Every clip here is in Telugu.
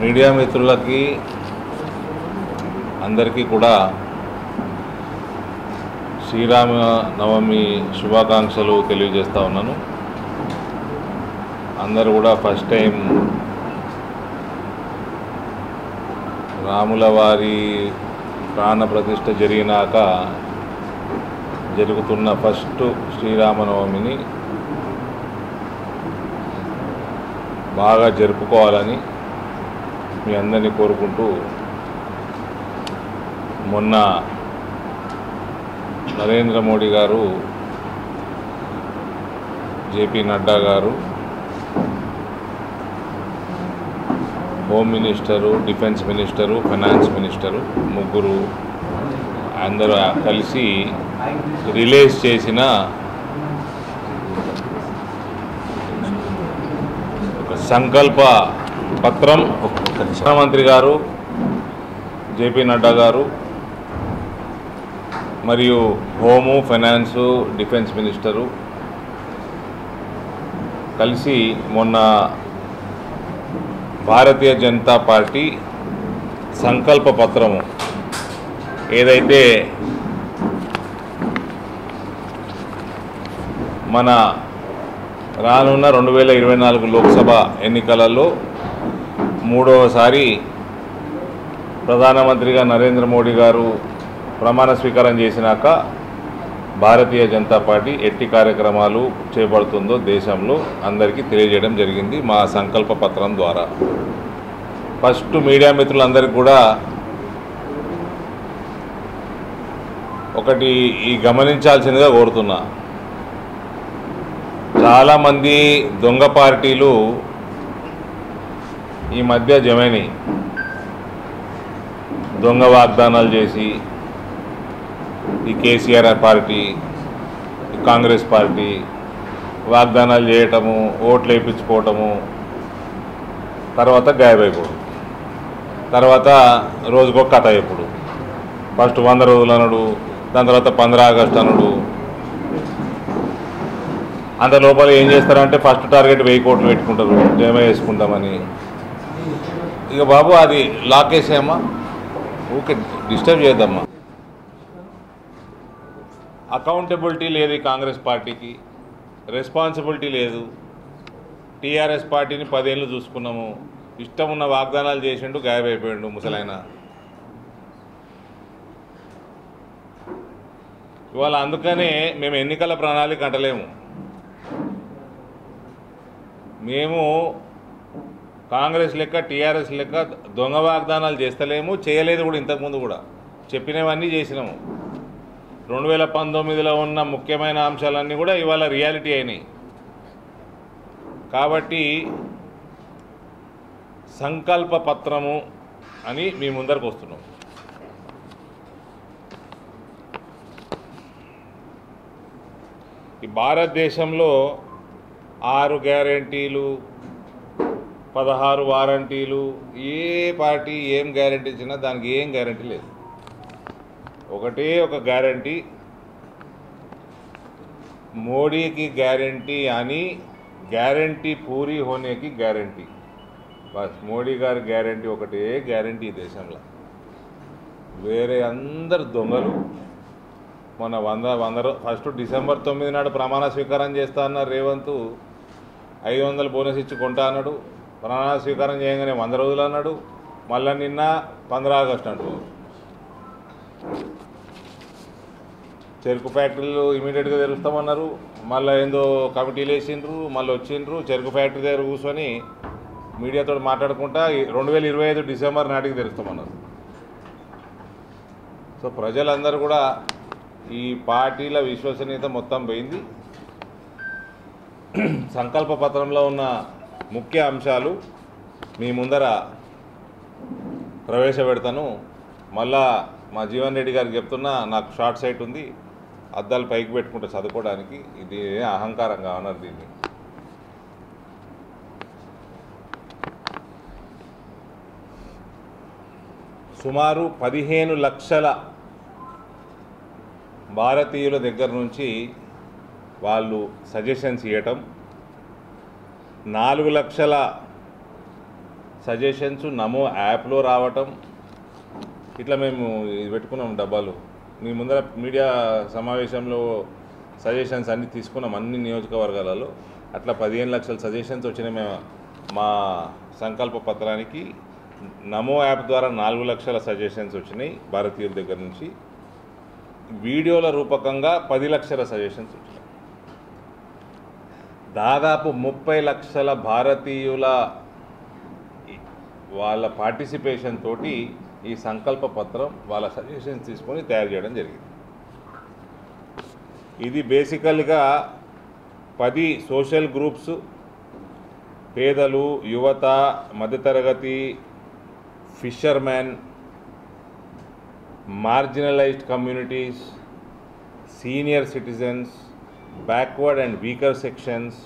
మీడియా మిత్రులకి అందరికీ కూడా శ్రీరామ నవమి శుభాకాంక్షలు తెలియజేస్తా ఉన్నాను. అందరూ కూడా ఫస్ట్ టైం రాముల వారి ప్రాణ ప్రతిష్ఠ జరిగినాక జరుగుతున్న ఫస్ట్ శ్రీరామనవమిని బాగా జరుపుకోవాలని మీ అందరినీ కోరుకుంటూ, మొన్న నరేంద్ర మోడీ గారు, జేపీ నడ్డా గారు, home minister, defence minister, finance minister ముగ్గురు అందరూ కలిసి రిలీజ్ చేసిన ఒక సంకల్ప పత్రం, ప్రధానమంత్రి గారు, జేపీ నడ్డా గారు మరియు హోము, ఫైనాన్సు, డిఫెన్స్ మినిస్టరు కలిసి మొన్న భారతీయ జనతా పార్టీ సంకల్ప పత్రము ఏదైతే మన రానున్న 2024 లోక్సభ ఎన్నికలలో మూడవసారి ప్రధానమంత్రిగా నరేంద్ర మోడీ గారు ప్రమాణ స్వీకారం చేసినాక భారతీయ జనతా పార్టీ ఎట్టి కార్యక్రమాలు చేపడుతుందో దేశంలో అందరికీ తెలియజేయడం జరిగింది మా సంకల్ప పత్రం ద్వారా. ఫస్ట్ మీడియా మిత్రులందరికీ కూడా ఒకటి గమనించాల్సిందిగా కోరుతున్నా. చాలామంది దొంగ పార్టీలు ఈ మధ్య జమైనాయి. దొంగ వాగ్దానాలు చేసి ఈ కేసీఆర్ పార్టీ, కాంగ్రెస్ పార్టీ వాగ్దానాలు చేయటము, ఓట్లు వేయించుకోవటము, తర్వాత గాయబైపోవడం, తర్వాత రోజుకో కథ ఎప్పుడు. ఫస్ట్ 100 రోజులు అనడు, దాని తర్వాత 15 ఆగస్టు అనడు. అంత లోపల ఏం చేస్తారంటే ఫస్ట్ టార్గెట్ 1000 కోట్లు పెట్టుకుంటారు, జమ చేసుకుంటామని. ఇక బాబు అది లాకేసేమ్మా, ఊకే డిస్టర్బ్ చేద్దామా. అకౌంటబిలిటీ లేదు ఈ కాంగ్రెస్ పార్టీకి, రెస్పాన్సిబిలిటీ లేదు. టీఆర్ఎస్ పార్టీని 10 ఏళ్ళు చూసుకున్నాము, ఇష్టం ఉన్న వాగ్దానాలు చేసిండు, గాయబైపోయిండు ముసలైన. ఇవాళ అందుకనే మేము ఎన్నికల ప్రణాళిక అంటలేము. మేము కాంగ్రెస్ లెక్క, టీఆర్ఎస్ లెక్క దొంగ వాగ్దానాలు చేస్తలేము, చేయలేదు కూడా. ఇంతకుముందు కూడా చెప్పినవన్నీ చేసినాము. 2019లో ఉన్న ముఖ్యమైన అంశాలన్నీ కూడా ఇవాళ రియాలిటీ అయినాయి. కాబట్టి సంకల్ప పత్రము అని మీ ముందరకు వస్తున్నాం. ఈ భారతదేశంలో 6 గ్యారెంటీలు, 16 వారంటీలు, ఏ పార్టీ ఏం గ్యారెంటీ ఇచ్చినా దానికి ఏం గ్యారెంటీ లేదు. ఒకటే ఒక గ్యారెంటీ, మోడీకి గ్యారెంటీ అని, గ్యారెంటీ పూరీ హోనేకి గ్యారెంటీ. బస్ మోడీ గారి గ్యారెంటీ ఒకటే గ్యారెంటీ ఈ దేశంలో. వేరే అందరు దొంగలు. మన 100 ఫస్ట్ డిసెంబర్ 9 నాడు ప్రమాణ స్వీకారం చేస్తా అన్నారు రేవంత్. 500 బోనస్ ఇచ్చి కొంటా అన్నాడు. ప్రమాణ స్వీకారం చేయగానే 100 రోజులు అన్నాడు. మళ్ళీ నిన్న 15 ఆగస్టు అంటున్నారు. చెరుకు ఫ్యాక్టరీలు ఇమీడియట్గా తెరుస్తామన్నారు. మళ్ళీ ఏందో కమిటీలు వేసిండ్రు, మళ్ళీ వచ్చిండ్రు. చెరుకు ఫ్యాక్టరీ దగ్గర కూర్చొని మీడియాతో మాట్లాడుకుంటా 2025 డిసెంబర్ నాటికి తెరుస్తామన్నారు. సో ప్రజలందరూ కూడా ఈ పార్టీల విశ్వసనీయత మొత్తం పోయింది. సంకల్ప పత్రంలో ఉన్న ముఖ్య అంశాలు మీ ముందర ప్రవేశపెడతాను. మళ్ళా మా జీవన్ రెడ్డి గారికి చెప్తున్నా, నాకు షార్ట్ సైట్ ఉంది, అద్దాలు పైకి పెట్టుకుంటా చదువుకోవడానికి. ఇది అహంకారంగా అన్నారు దీన్ని. సుమారు 15 లక్షల భారతీయుల దగ్గర నుంచి వాళ్ళు సజెషన్స్ ఇవ్వటం, 4 లక్షల సజెషన్స్ నమో యాప్లో రావటం, ఇట్లా మేము ఇది పెట్టుకున్నాం డబ్బాలు. మీ ముందర మీడియా సమావేశంలో సజెషన్స్ అన్నీ తీసుకున్నాం అన్ని నియోజకవర్గాలలో. అట్లా 15 లక్షల సజెషన్స్ వచ్చినాయి. మేము మా సంకల్ప పత్రానికి నమో యాప్ ద్వారా 4 లక్షల సజెషన్స్ వచ్చినాయి భారతీయుల దగ్గర నుంచి. వీడియోల రూపకంగా 10 లక్షల సజెషన్స్ వచ్చినాయి. దాదాపు 30 లక్షల భారతీయుల వాళ్ళ పార్టిసిపేషన్ తోటి ఈ సంకల్ప పత్రం వాళ్ళ సజెషన్స్ తీసుకొని తయారు చేయడం జరిగింది. ఇది బేసికల్గా 10 సోషల్ గ్రూప్స్, పేదలు, యువత, మధ్యతరగతి, fishermen, marginalised communities, senior citizens, backward and weaker sections,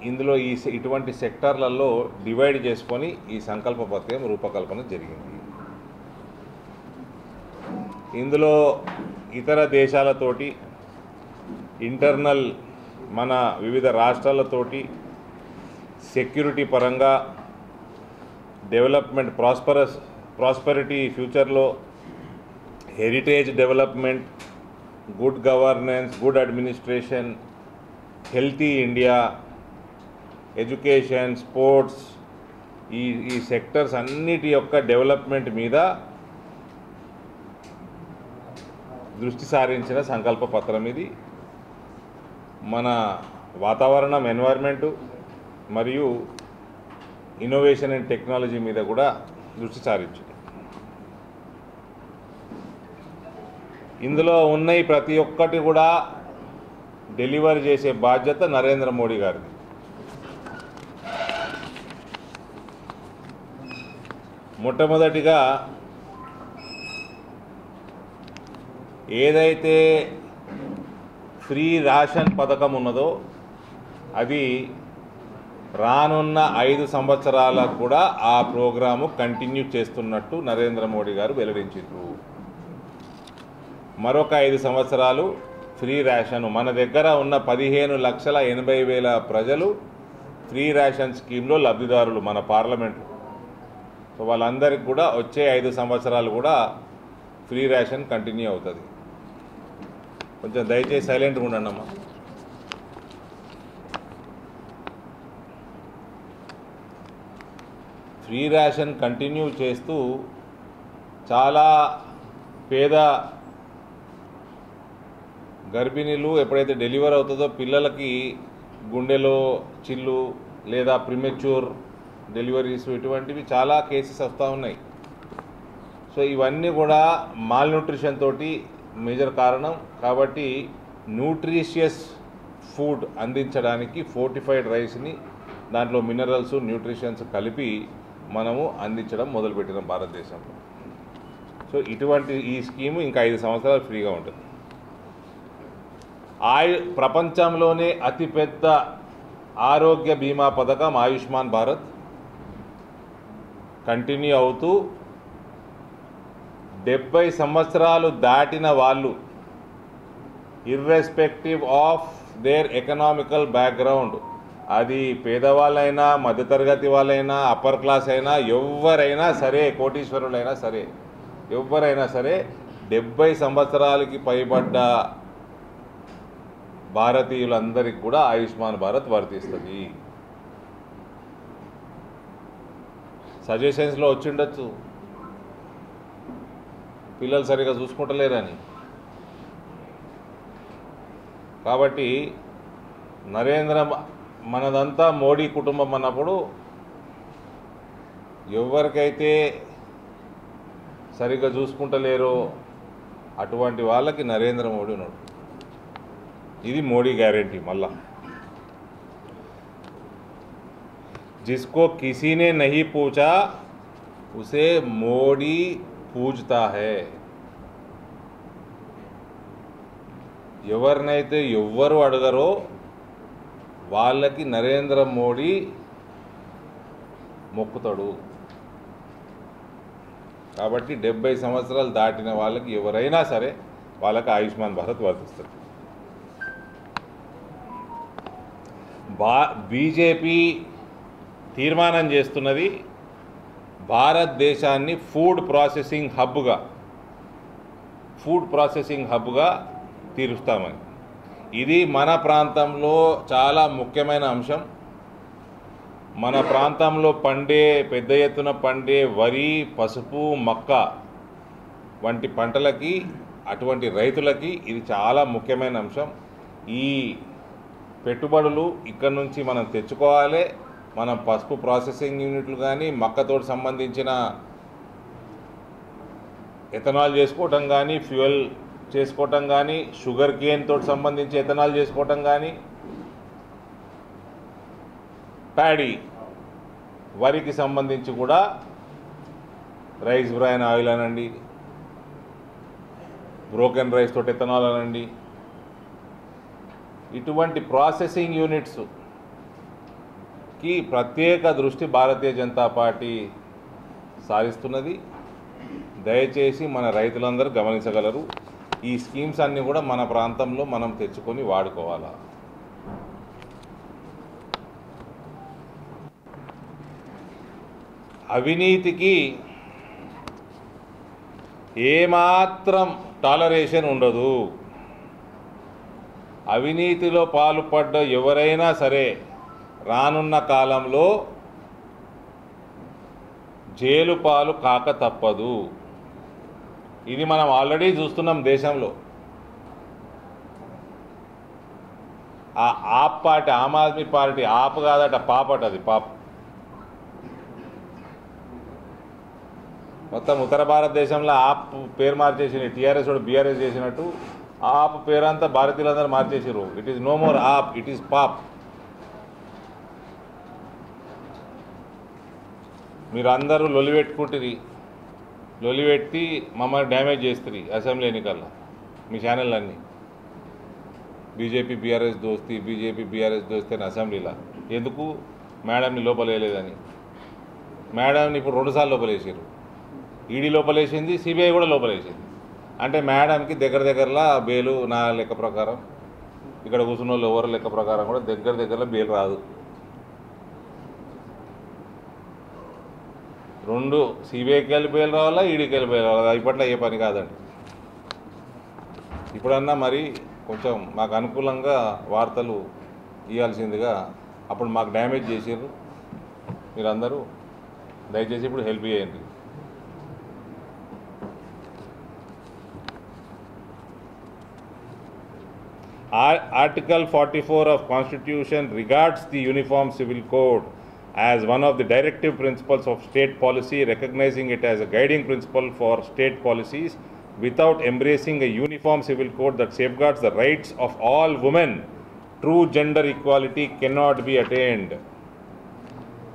ఇందులో ఇటువంటి సెక్టార్లలో డివైడ్ చేసుకొని ఈ సంకల్ప పత్రం రూపకల్పన జరిగింది. ఇందులో ఇతర దేశాలతోటి, ఇంటర్నల్ మన వివిధ రాష్ట్రాలతోటి సెక్యూరిటీ పరంగా, డెవలప్మెంట్, ప్రాస్పరిటీ ఫ్యూచర్లో, heritage development, good governance, good administration, healthy India, education, sports, ఈ సెక్టర్స్ అన్నిటి యొక్క డెవలప్మెంట్ మీద దృష్టి సారించిన సంకల్ప పత్రం ఇది. మన వాతావరణం, ఎన్వైర్న్మెంటు మరియు ఇన్నోవేషన్ అండ్ టెక్నాలజీ మీద కూడా దృష్టి సారించింది. ఇందులో ఉన్న ప్రతి ఒక్కటి కూడా డెలివర్ చేసే బాధ్యత నరేంద్ర మోడీ గారిది. మొట్టమొదటిగా ఏదైతే ఫ్రీ రేషన్ పథకం ఉన్నదో అది రానున్న 5 సంవత్సరాలకు కూడా ఆ ప్రోగ్రాము కంటిన్యూ చేస్తున్నట్టు నరేంద్ర మోడీ గారు వెల్లడించారు. మరొక 5 సంవత్సరాలు ఫ్రీ రేషన్, మన దగ్గర ఉన్న 15,80,000 ప్రజలు ఫ్రీ రేషన్ స్కీమ్లో లబ్ధిదారులు మన పార్లమెంటు. సో వాళ్ళందరికీ కూడా వచ్చే 5 సంవత్సరాలు కూడా ఫ్రీ రేషన్ కంటిన్యూ అవుతుంది. కొంచెం దయచేసి సైలెంట్గా ఉండండి అమ్మా. ఫ్రీ రేషన్ కంటిన్యూ చేస్తూ చాలా పేద గర్భిణీలు ఎప్పుడైతే డెలివరీ అవుతుందో పిల్లలకి గుండెలో చిల్లు లేదా ప్రిమెచ్యూర్ డెలివరీస్ ఇటువంటివి చాలా కేసెస్ వస్తూ ఉన్నాయి. సో ఇవన్నీ కూడా మాల్ న్యూట్రిషన్ తోటి మేజర్ కారణం. కాబట్టి న్యూట్రిషియస్ ఫుడ్ అందించడానికి ఫోర్టిఫైడ్ రైస్ని, దాంట్లో మినరల్స్, న్యూట్రిషన్స్ కలిపి మనము అందించడం మొదలుపెట్టినాం భారతదేశంలో. సో ఇటువంటి ఈ స్కీము ఇంకా 5 సంవత్సరాలు ఫ్రీగా ఉంటుంది. ప్రపంచంలోనే అతిపెద్ద ఆరోగ్య బీమా పథకం ఆయుష్మాన్ భారత్ కంటిన్యూ అవుతూ 70 సంవత్సరాలు దాటిన వాళ్ళు irrespective of their economical background, అది పేదవాళ్ళైనా, మధ్యతరగతి వాళ్ళైనా, అప్పర్ క్లాస్ అయినా, ఎవరైనా సరే, కోటీశ్వరులైనా సరే, ఎవరైనా సరే 70 సంవత్సరాలకి పైబడ్డ భారతీయులందరికీ కూడా ఆయుష్మాన్ భారత్ వర్తిస్తుంది. సజెషన్స్లో వచ్చిండొచ్చు పిల్లలు సరిగా చూసుకుంటలేరని. కాబట్టి మనదంతా మోడీ కుటుంబం అన్నప్పుడు ఎవరికైతే సరిగ్గా చూసుకుంటలేరో అటువంటి వాళ్ళకి నరేంద్ర మోడీ ఉన్నాడు. ఇది మోడీ గ్యారెంటీ. మళ్ళా जिसको किसी ने नहीं पूछा उसे मोदी पूछता है. ఎవరినైతే ఎవ్వరు అడగరో వాళ్ళకి నరేంద్ర మోడీ మొక్కుతాడు. కాబట్టి 70 సంవత్సరాలు దాటిన వాళ్ళకి ఎవరైనా సరే వాళ్ళకి ఆయుష్మాన్ భారత్ వర్తిస్తుంది. బీజేపీ తీర్మానం చేస్తున్నది భారతదేశాన్ని ఫుడ్ ప్రాసెసింగ్ హబ్గా తీరుస్తామని. ఇది మన ప్రాంతంలో చాలా ముఖ్యమైన అంశం. మన ప్రాంతంలో పెద్ద ఎత్తున పండే వరి, పసుపు, మక్క వంటి పంటలకి, అటువంటి రైతులకి ఇది చాలా ముఖ్యమైన అంశం. ఈ పెట్టుబడులు ఇక్కడ నుంచి మనం తెచ్చుకోవాలి. మనం పసుపు ప్రాసెసింగ్ యూనిట్లు కానీ, మక్కతో సంబంధించిన ఎథనాల్ చేసుకోవటం కానీ, ఫ్యూయల్ చేసుకోవటం కానీ, షుగర్ కేన్ తోటి సంబంధించి ఎథనాల్ చేసుకోవటం కానీ, ప్యాడీ వరికి సంబంధించి కూడా రైస్ బ్రాన్ ఆయిల్ అనండి, బ్రోకెన్ రైస్ తోటి ఎథనాల్ అనండి, ఇటువంటి ప్రాసెసింగ్ యూనిట్స్కి ప్రత్యేక దృష్టి భారతీయ జనతా పార్టీ సారిస్తున్నది. దయచేసి మన రైతులందరూ గమనించగలరు. ఈ స్కీమ్స్ అన్నీ కూడా మన ప్రాంతంలో మనం తెచ్చుకొని వాడుకోవాలా. అవినీతికి ఏమాత్రం టాలరేషన్ ఉండదు. అవినీతిలో పాల్పడ్డ ఎవరైనా సరే రానున్న కాలంలో జైలు పాలు కాక తప్పదు. ఇది మనం ఆల్రెడీ చూస్తున్నాం దేశంలో. ఆ ఆప్ పార్టీ, ఆమ్ ఆద్మీ పార్టీ, ఆప్ కాదట పాపట, అది పాప్. మొత్తం ఉత్తర భారతదేశంలో ఆప్ పేరు మార్చేసి టీఆర్ఎస్ వాడు బీఆర్ఎస్ చేసినట్టు ఆప్ పేరంతా భారతీయులందరూ మార్చేసారు. It is no more app, it is pop. మీరు అందరూ లొలిపెట్టుకుంటుంది, లొలిపెట్టి మమ్మల్ని డ్యామేజ్ చేస్తుంది అసెంబ్లీ ఎన్నికల్లో మీ ఛానళ్ళన్నీ. బీజేపీ బీఆర్ఎస్ దోస్తీ అని అసెంబ్లీలో ఎందుకు? మేడంని లోపలేయలేదని. మేడంని ఇప్పుడు 2 సార్లు లోపలేసారు. ఈడీ లోపలేసింది, సిబిఐ కూడా లోపలేసింది. అంటే మేడంకి దగ్గరలా బెయిలు, నా లెక్క ప్రకారం, ఇక్కడ కూర్చున్న వాళ్ళు ఎవరు లెక్క ప్రకారం కూడా దగ్గరలో బెయిల్ రాదు. 2 సిబిఐకి వెళ్ళి బెయిల్ రావాలా, ఈడీకి వెళ్ళి బెయిల్ రావాలా. ఇప్పట్లో ఏ పని కాదండి. ఇప్పుడన్నా మరి కొంచెం మాకు అనుకూలంగా వార్తలు ఇవ్వాల్సిందిగా. అప్పుడు మాకు డ్యామేజ్ చేసారు మీరందరూ. దయచేసి ఇప్పుడు హెల్ప్ చేయండి. Article 44 of Constitution regards the Uniform Civil Code as one of the directive principles of state policy, recognizing it as a guiding principle for state policies. Without embracing a uniform civil code that safeguards the rights of all women, true gender equality cannot be attained.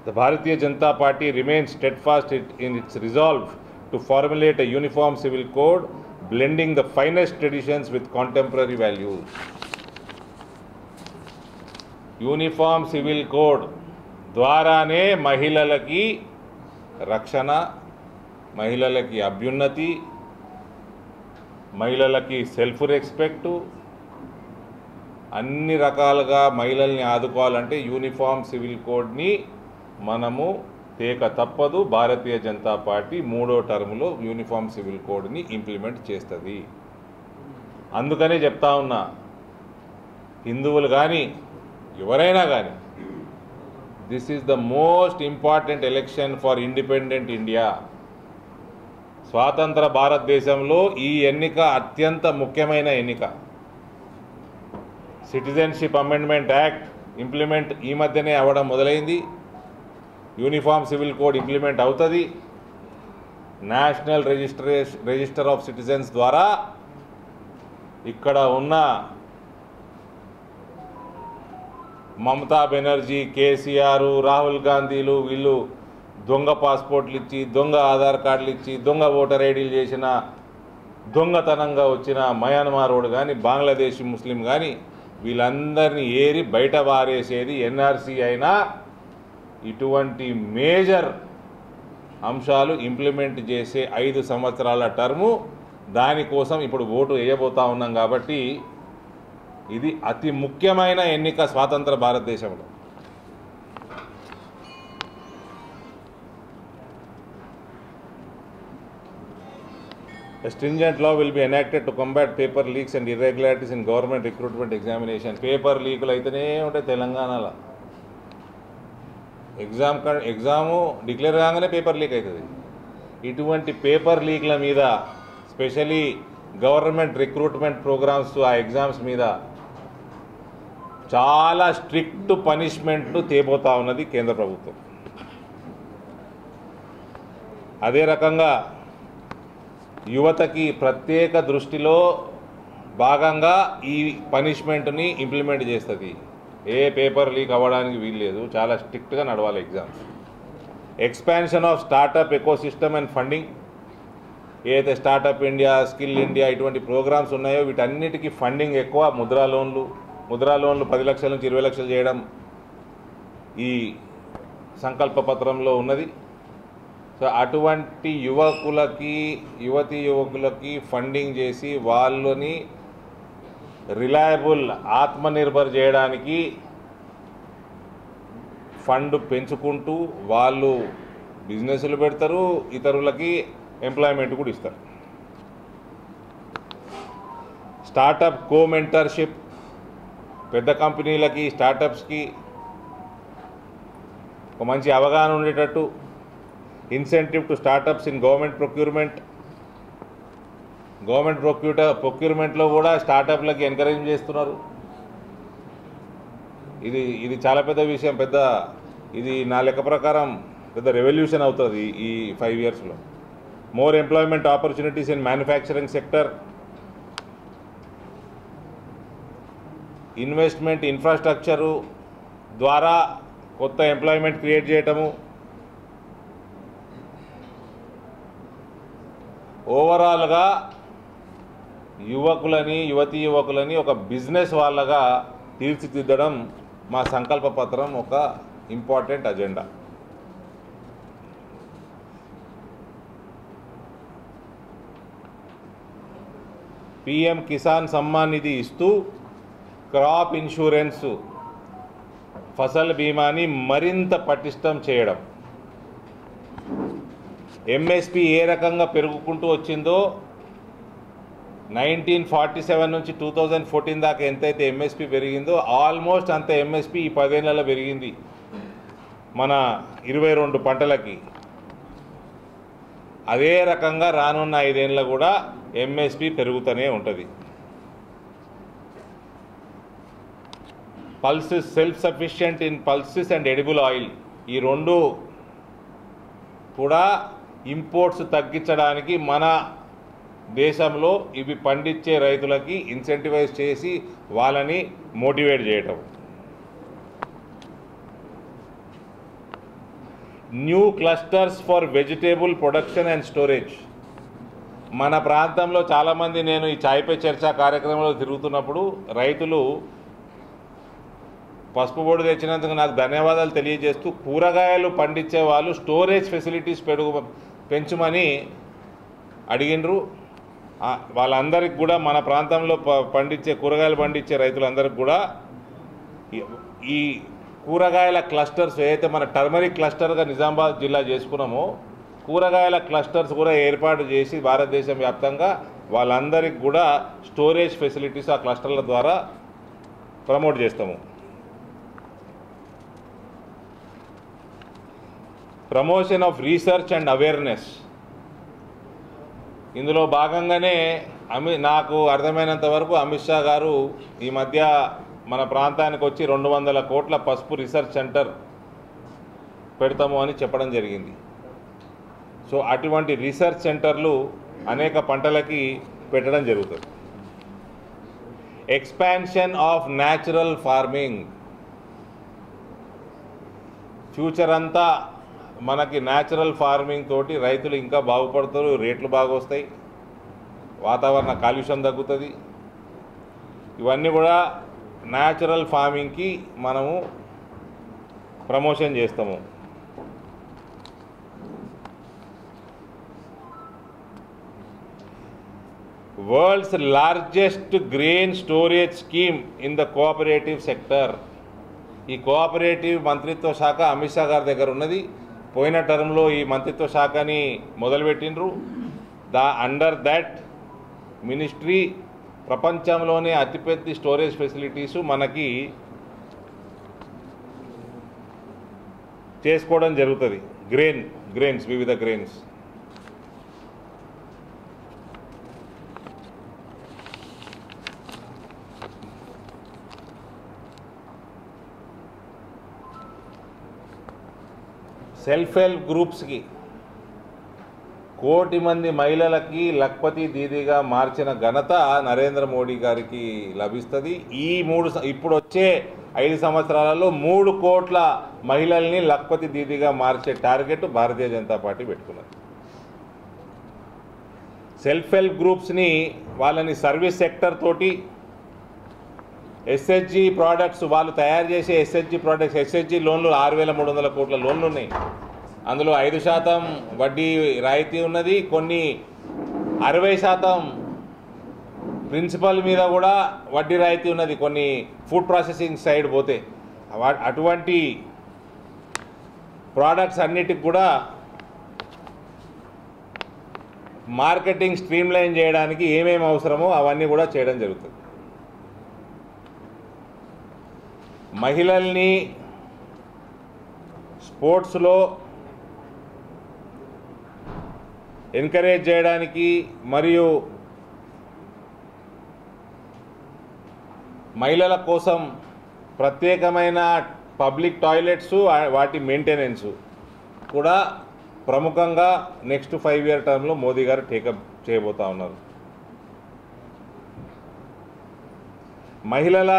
The Bharatiya Janata Party remains steadfast in its resolve to formulate a uniform civil code, blending the finest traditions with contemporary values. Uniform civil code ద్వారానే మహిళలకి రక్షణ, మహిళలకి అభ్యున్నతి, మహిళలకి సెల్ఫ్ రెస్పెక్టు, అన్ని రకాలుగా మహిళల్ని ఆదుకోవాలంటే యూనిఫామ్ సివిల్ కోడ్ని మనము తేక తప్పదు. భారతీయ జనతా పార్టీ 3వ టర్మ్లో యూనిఫామ్ సివిల్ కోడ్ని ఇంప్లిమెంట్ చేస్తుంది. అందుకనే చెప్తా ఉన్నా, హిందువులు కానీ ఎవరైనా కానీ, this is the most important election for independent India. స్వాతంత్ర భారతదేశంలో ఈ ఎన్నిక అత్యంత ముఖ్యమైన ఎన్నిక. సిటిజన్షిప్ అమెండ్మెంట్ యాక్ట్ ఇంప్లిమెంట్ ఈ మధ్యనే అవ్వడం మొదలైంది. యూనిఫామ్ సివిల్ కోడ్ ఇంప్లిమెంట్ అవుతుంది. నేషనల్ రిజిస్టర్ ఆఫ్ సిటిజన్స్ ద్వారా ఇక్కడ ఉన్న మమతా బెనర్జీ, కేసీఆర్, రాహుల్ గాంధీలు వీళ్ళు దొంగ పాస్పోర్ట్లు ఇచ్చి, దొంగ ఆధార్ కార్డులు ఇచ్చి, దొంగ ఓటర్ ఐడీలు చేసిన, దొంగతనంగా వచ్చిన మయన్మారోడు కానీ, బంగ్లాదేశీ ముస్లిం కానీ వీళ్ళందరినీ ఏరి బయట వారేసేది ఎన్ఆర్సీ అయినా. ఇటువంటి మేజర్ అంశాలు ఇంప్లిమెంట్ చేసే 5 సంవత్సరాల టర్ము, దానికోసం ఇప్పుడు ఓటు వేయబోతా ఉన్నాం. కాబట్టి ఇది అతి ముఖ్యమైన ఎన్నిక స్వాతంత్ర భారతదేశంలో. A stringent law will be enacted to combat paper leaks and irregularities in government recruitment examination. Paper leakలు అయితేనే ఉంటాయి తెలంగాణలో. ఎగ్జాము డిక్లేర్ కాగానే పేపర్ లీక్ అవుతుంది. ఇటువంటి పేపర్ లీక్ల మీద స్పెషలీ గవర్నమెంట్ రిక్రూట్మెంట్ ప్రోగ్రామ్స్ ఆ ఎగ్జామ్స్ మీద చాలా స్ట్రిక్ట్ పనిష్మెంట్లు తేబోతా ఉన్నది కేంద్ర ప్రభుత్వం. అదే రకంగా యువతకి ప్రత్యేక దృష్టిలో భాగంగా ఈ పనిష్మెంట్ని ఇంప్లిమెంట్ చేస్తుంది. ఏ పేపర్ లీక్ అవ్వడానికి వీల్లేదు, చాలా స్ట్రిక్ట్గా నడవాలి exams. Expansion of startup ecosystem and funding, ఏదైతే స్టార్టప్ ఇండియా, స్కిల్ ఇండియా ఇటువంటి ప్రోగ్రామ్స్ ఉన్నాయో వీటన్నిటికీ ఫండింగ్ ఎక్కువ. ముద్రా లోన్లు 10 లక్షల నుంచి 20 లక్షలు చేయడం ఈ సంకల్ప పత్రంలో ఉన్నది. సో అటువంటి యువకులకి ఫండింగ్ చేసి వాళ్ళని రిలయబుల్ ఆత్మనిర్భర్ చేయడానికి ఫండ్ పెంచుకుంటూ వాళ్ళు బిజినెస్లు పెడతారు, ఇతరులకి ఎంప్లాయ్మెంట్ కూడా ఇస్తారు. స్టార్టప్ కో మెంటర్షిప్, పెద్ద కంపెనీలకి స్టార్టప్స్కి ఒక మంచి అవగాహన ఉండేటట్టు. Incentive to startups in government ప్రొక్యూర్మెంట్లో కూడా స్టార్టప్లకి ఎంకరేజ్ చేస్తున్నారు. ఇది చాలా పెద్ద విషయం. ఇది నా లెక్క ప్రకారం పెద్ద రెవల్యూషన్ అవుతుంది ఈ 5 ఇయర్స్లో. More employment opportunities in manufacturing sector, investment infrastructure ద్వారా కొత్త ఎంప్లాయ్మెంట్ క్రియేట్ చేయటము. ఓవరాల్గా యువతీ యువకులని ఒక బిజినెస్ వాళ్ళగా తీర్చిదిద్దడం మా సంకల్ప పత్రం ఒక important agenda. PM Kisan Samman Nidhi ఇస్తూ క్రాప్ ఇన్సూరెన్స్, ఫసల్ బీమాని మరింత పటిష్టం చేయడం. MSP ఏ రకంగా పెరుగుకుంటూ వచ్చిందో 1947 నుంచి 2014 దాకా ఎంతైతే MSP పెరిగిందో ఆల్మోస్ట్ అంత MSP ఈ 10 ఏళ్లలో పెరిగింది మన 22 పంటలకి. అదే రకంగా రానున్న 5 ఏళ్ళ కూడా MSP పెరుగుతూనే ఉంటుంది. Pulses, self sufficient in pulses and edible oil, ఈ రెండు కూడా ఇంపోర్ట్స్ తగ్గించడానికి మన దేశంలో ఇవి పండించే రైతులకి ఇన్సెంటివైజ్ చేసి వాళ్ళని మోటివేట్ చేయటం. New clusters for vegetable production and storage. మన ప్రాంతంలో చాలామంది, నేను ఈ చాయ్ పే చర్చ కార్యక్రమంలో తిరుగుతున్నప్పుడు రైతులు పసుపు బోర్డు తెచ్చినందుకు నాకు ధన్యవాదాలు తెలియజేస్తూ కూరగాయలు పండించే వాళ్ళు స్టోరేజ్ ఫెసిలిటీస్ పెంచమని అడిగినరు. వాళ్ళందరికీ కూడా, మన ప్రాంతంలో కూరగాయలు పండించే రైతులందరికీ కూడా ఈ కూరగాయల క్లస్టర్స్ ఏదైతే మన టర్మరిక్ క్లస్టర్గా నిజామాబాద్ జిల్లా చేసుకున్నామో, కూరగాయల క్లస్టర్స్ కూడా ఏర్పాటు చేసి భారతదేశం వ్యాప్తంగా వాళ్ళందరికీ కూడా స్టోరేజ్ ఫెసిలిటీస్ ఆ క్లస్టర్ల ద్వారా ప్రమోట్ చేస్తాము. Promotion of research and awareness, ఇందులో భాగంగానే నాకు అర్థమైనంత వరకు అమిత్ షా గారు ఈ మధ్య మన ప్రాంతానికి వచ్చి 200 కోట్ల పసుపు రీసెర్చ్ సెంటర్ పెడతాము అని చెప్పడం జరిగింది. సో అటువంటి రీసెర్చ్ సెంటర్లు అనేక పంటలకి పెట్టడం జరుగుతుంది. Expansion of natural farming, future అంతా మనకి న్యాచురల్ ఫార్మింగ్ తోటి రైతులు ఇంకా బాగుపడతారు, రేట్లు బాగా వస్తాయి, వాతావరణ కాలుష్యం తగ్గుతుంది. ఇవన్నీ కూడా న్యాచురల్ ఫార్మింగ్కి మనము ప్రమోషన్ చేస్తాము. World's largest grain storage scheme in the cooperative sector. ఈ కోఆపరేటివ్ మంత్రిత్వ శాఖ అమిత్ షా గారి దగ్గర ఉన్నది. పోయిన టర్మ్లో ఈ మంత్రిత్వ శాఖని మొదలుపెట్టినరు. అండర్ దట్ మినిస్ట్రీ ప్రపంచంలోనే అతిపెద్ద స్టోరేజ్ ఫెసిలిటీస్ మనకి చేసుకోవడం జరుగుతుంది. గ్రెయిన్స్ వివిధ గ్రెయిన్స్. సెల్ఫ్ హెల్ప్ గ్రూప్స్కి 1 కోటి మంది మహిళలకి లఖ్పతి దీదీగా మార్చిన ఘనత నరేంద్ర మోడీ గారికి లభిస్తుంది. ఇప్పుడు వచ్చే 5 సంవత్సరాలలో 3 కోట్ల మహిళల్ని లఖ్పతి దీదీగా మార్చే టార్గెట్ భారతీయ జనతా పార్టీ పెట్టుకున్నది. సెల్ఫ్ హెల్ప్ గ్రూప్స్ని వాళ్ళని సర్వీస్ సెక్టర్ తోటి ఎస్హెచ్జి ప్రోడక్ట్స్ వాళ్ళు తయారు చేసే ఎస్హెచ్జి లోన్లు 6,300 కోట్ల లోన్లు ఉన్నాయి. అందులో 5% వడ్డీ రాయితీ ఉన్నది. కొన్ని 60% ప్రిన్సిపల్ మీద కూడా వడ్డీ రాయితీ ఉన్నది కొన్ని ఫుడ్ ప్రాసెసింగ్ సైడ్ పోతే. అటువంటి ప్రోడక్ట్స్ అన్నిటికి కూడా మార్కెటింగ్ స్ట్రీమ్లైన్ చేయడానికి ఏమేమి అవసరమో అవన్నీ కూడా చేయడం జరుగుతుంది. మహిళల్ని స్పోర్ట్స్లో ఎంకరేజ్ చేయడానికి మరియు మహిళల కోసం ప్రత్యేకమైన పబ్లిక్ టాయిలెట్స్ వాటి మెయింటెనెన్స్ కూడా ప్రముఖంగా నెక్స్ట్ 5 ఇయర్ టర్మ్లో మోదీ గారు టేకప్ చేయబోతా ఉన్నారు. మహిళల